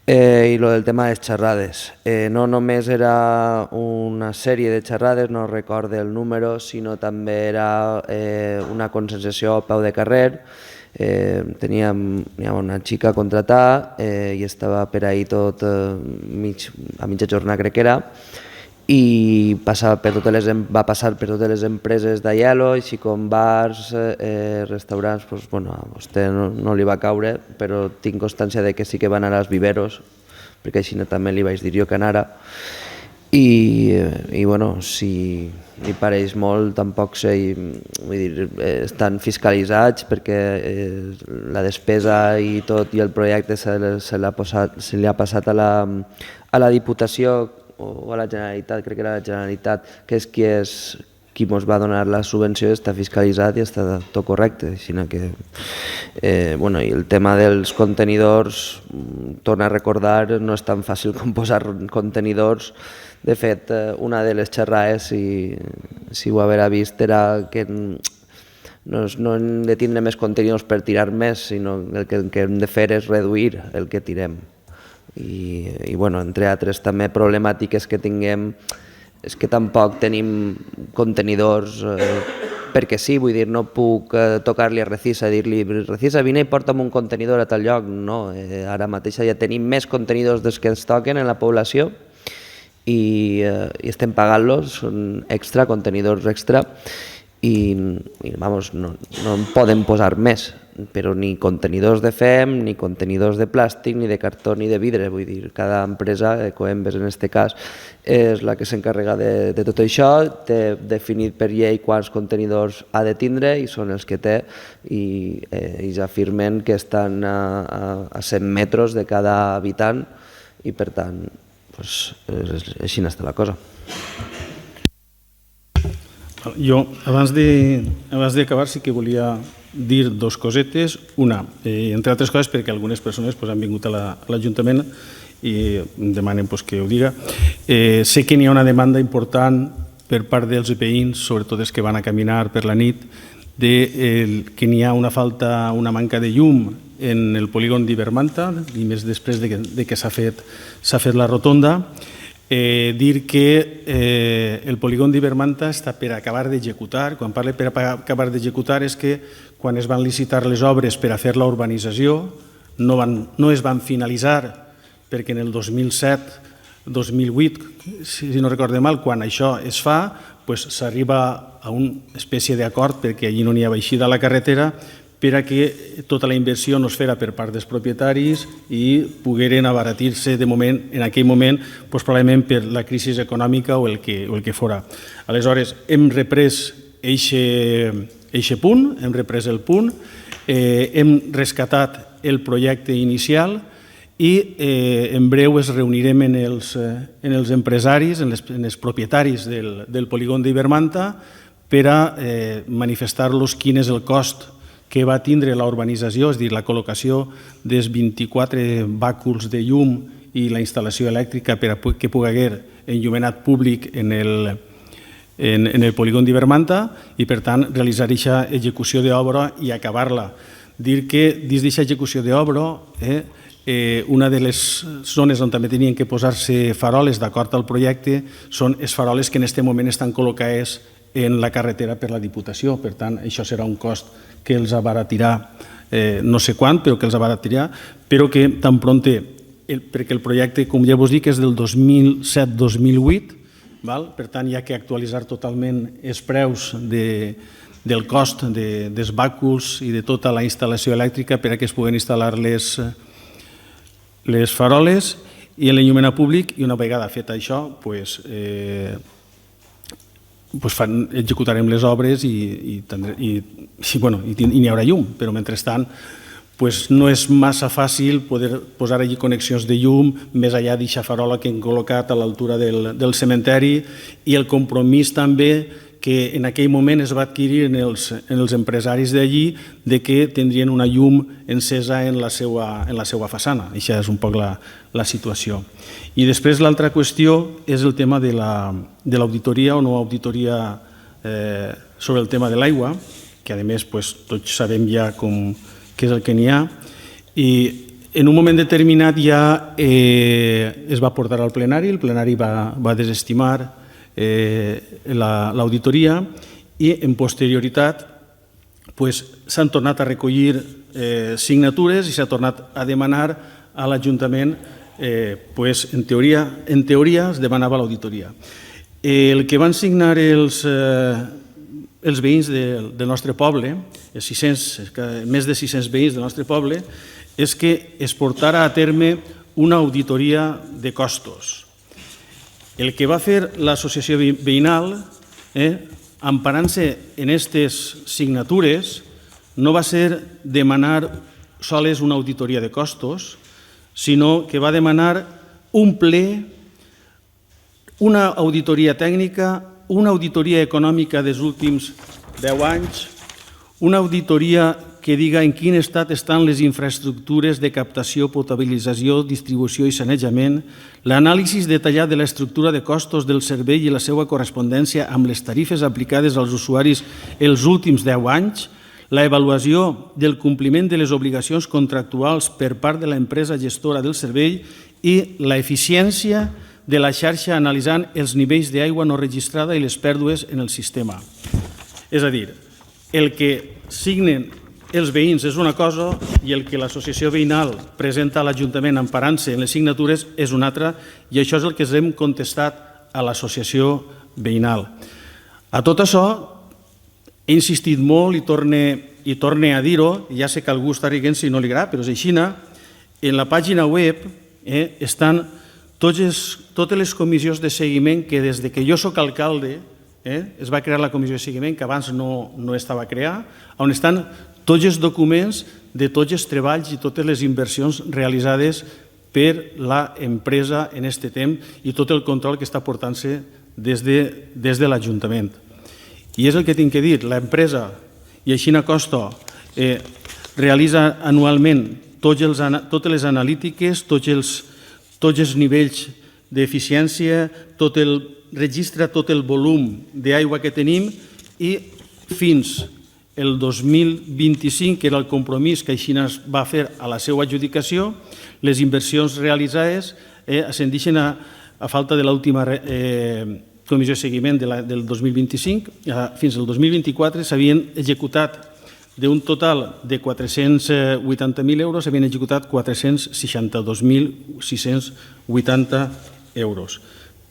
I lo del tema de les xerrades. No només era una sèrie de xerrades, no recordo el número, sinó també era una conscienciació al peu de carrer. Teníem una xica a contratar i estava per ahir tot a mitja jornada, crec que era, i va passar per totes les empreses d'Aielo, així com bars, restaurants. A vostè no li va caure, però tinc constància de que sí que van anar als viveros, perquè així també li vaig dir jo que anara. I si li pareix molt, tampoc sé, vull dir, estan fiscalitzats perquè la despesa i tot i el projecte se li ha passat a la Diputació o a la Generalitat, crec que era la Generalitat, que és qui ens va donar la subvenció, està fiscalitzat i està tot correcte. I el tema dels contenidors, torno a recordar, no és tan fàcil com posar contenidors. De fet, una de les xerrades, si ho haurà vist, era que no hem de tindre més contenidors per tirar més, sinó el que hem de fer és reduir el que tirem. I entre altres també problemàtiques que tinguem és que tampoc tenim contenidors perquè sí, vull dir, no puc tocar-li a Recisa i dir-li Recisa, vine i porta'm un contenidor a tal lloc. No, ara mateix ja tenim més contenidors dels que es toquen en la població i estem pagant-los, són extra, contenidors extra, i no en poden posar més, però ni contenidors de fem, ni contenidors de plàstic, ni de cartó, ni de vidre. Vull dir, cada empresa, Ecoembes en aquest cas, és la que s'encarrega de tot això, té definit per llei quants contenidors ha de tindre i són els que té, i ja afirmen que estan a 100 metres de cada habitant i per tant, així està la cosa. Jo, abans d'acabar, sí que volia dir dues cosetes. Una, entre altres coses, perquè algunes persones han vingut a l'Ajuntament i em demanen que ho diga. Sé que n'hi ha una demanda important per part dels veïns, sobretot els que van a caminar per la nit, que n'hi ha una manca de llum en el polígon d'Ibermanta, i més després que s'ha fet la rotonda. Dir que el polígon d'Ibermanta està per acabar d'executar. Quan parlo per acabar d'executar és que quan es van licitar les obres per a fer la urbanització no es van finalitzar perquè en el 2007-2008, si no recorde mal, quan això es fa, s'arriba a una espècie d'acord perquè allí no n'hi ha eixida a la carretera per a que tota la inversió no es fera per part dels propietaris i pogueren abaratir-se de moment, en aquell moment, probablement per la crisi econòmica o el que fora. Aleshores, hem reprès eixe punt, hem reprès el punt, hem rescatat el projecte inicial i en breu es reunirem en els empresaris, en els propietaris del polígon d'Ibermanta per a manifestar-los quin és el cost que va tindre la urbanització, és a dir, la col·locació dels 24 bàculs de llum i la instal·lació elèctrica per a que pugui haver enllumenat públic en el polígon d'Ibermanta i, per tant, realitzar aquesta execució d'obra i acabar-la. Dir que dins d'aquesta execució d'obra una de les zones on també tenien que posar-se faroles d'acord al projecte són les faroles que en aquest moment estan col·locades en la carretera per la Diputació. Per tant, això serà un cost que els abaratirà, no sé quant, però que els abaratirà, però que tan prompte, perquè el projecte, com ja vos dic, és del 2007-2008, per tant, hi ha que actualitzar totalment els preus del cost dels bàculs i de tota la instal·lació elèctrica per a que es puguen instal·lar les faroles i l'enllumament públic, i una vegada fet això executarem les obres i n'hi haurà llum, però mentrestant no és massa fàcil poder posar allí connexions de llum més enllà d'aquesta farola que hem col·locat a l'altura del cementeri, i el compromís també que en aquell moment es va adquirir en els empresaris d'allí de que tindrien una llum encesa en la seva façana. Això és un poc la situació. I després l'altra qüestió és el tema de l'auditoria o no auditoria sobre el tema de l'aigua, que a més tots sabem ja què és el que n'hi ha, i en un moment determinat ja es va portar al plenari, el plenari va desestimar l'auditoria i en posterioritat s'han tornat a recollir signatures i s'ha tornat a demanar a l'Ajuntament, en teoria es demanava l'auditoria. El que van signar els veïns del nostre poble, més de 600 veïns del nostre poble, és que es portara a terme una auditoria de costos. El que va fer l'associació veïnal, emparant-se en aquestes signatures, no va ser demanar sols una auditoria de costos, sinó que va demanar un ple, una auditoria tècnica, una auditoria econòmica dels últims 10 anys, una auditoria que diga en quin estat estan les infraestructures de captació, potabilització, distribució i sanejament, l'anàlisi detallat de l'estructura de costos del servei i la seva correspondència amb les tarifes aplicades als usuaris els últims 10 anys, la avaluació del compliment de les obligacions contractuals per part de l'empresa gestora del servei i l'eficiència de la xarxa analitzant els nivells d'aigua no registrada i les pèrdues en el sistema. És a dir, el que signen els veïns és una cosa i el que l'associació veïnal presenta a l'Ajuntament emparant-se en les signatures és una altra, i això és el que ens hem contestat a l'associació veïnal. A tot això he insistit molt i torne a dir-ho, ja sé que a algú està rient si no li agrada, però és així. En la pàgina web estan totes les comissions de seguiment que des que jo soc alcalde es va crear la comissió de seguiment, que abans no estava creada, on estan tots els documents de tots els treballs i totes les inversions realitzades per l'empresa en aquest temps i tot el control que està portant-se des de l'Ajuntament. I és el que tinc que dir, l'empresa, i així Costa, realitza anualment totes les analítiques, tots els nivells d'eficiència, registra tot el volum d'aigua que tenim i fins el 2025, que era el compromís que així es va fer a la seva adjudicació, les inversions realitzades ascendeixen a falta de l'última comissió de seguiment del 2025. Fins al 2024 s'havien executat d'un total de 480.000 euros, s'havien executat 462.680 euros.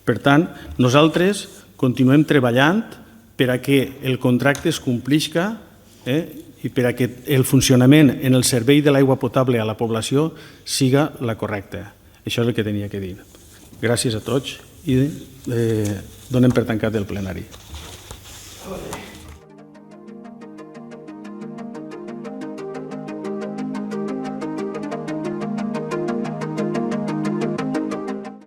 Per tant, nosaltres continuem treballant per a que el contracte es complisca i per a que el funcionament en el servei de l'aigua potable a la població siga la correcta. Això és el que tenia que dir. Gràcies a tots i donem per tancat el plenari.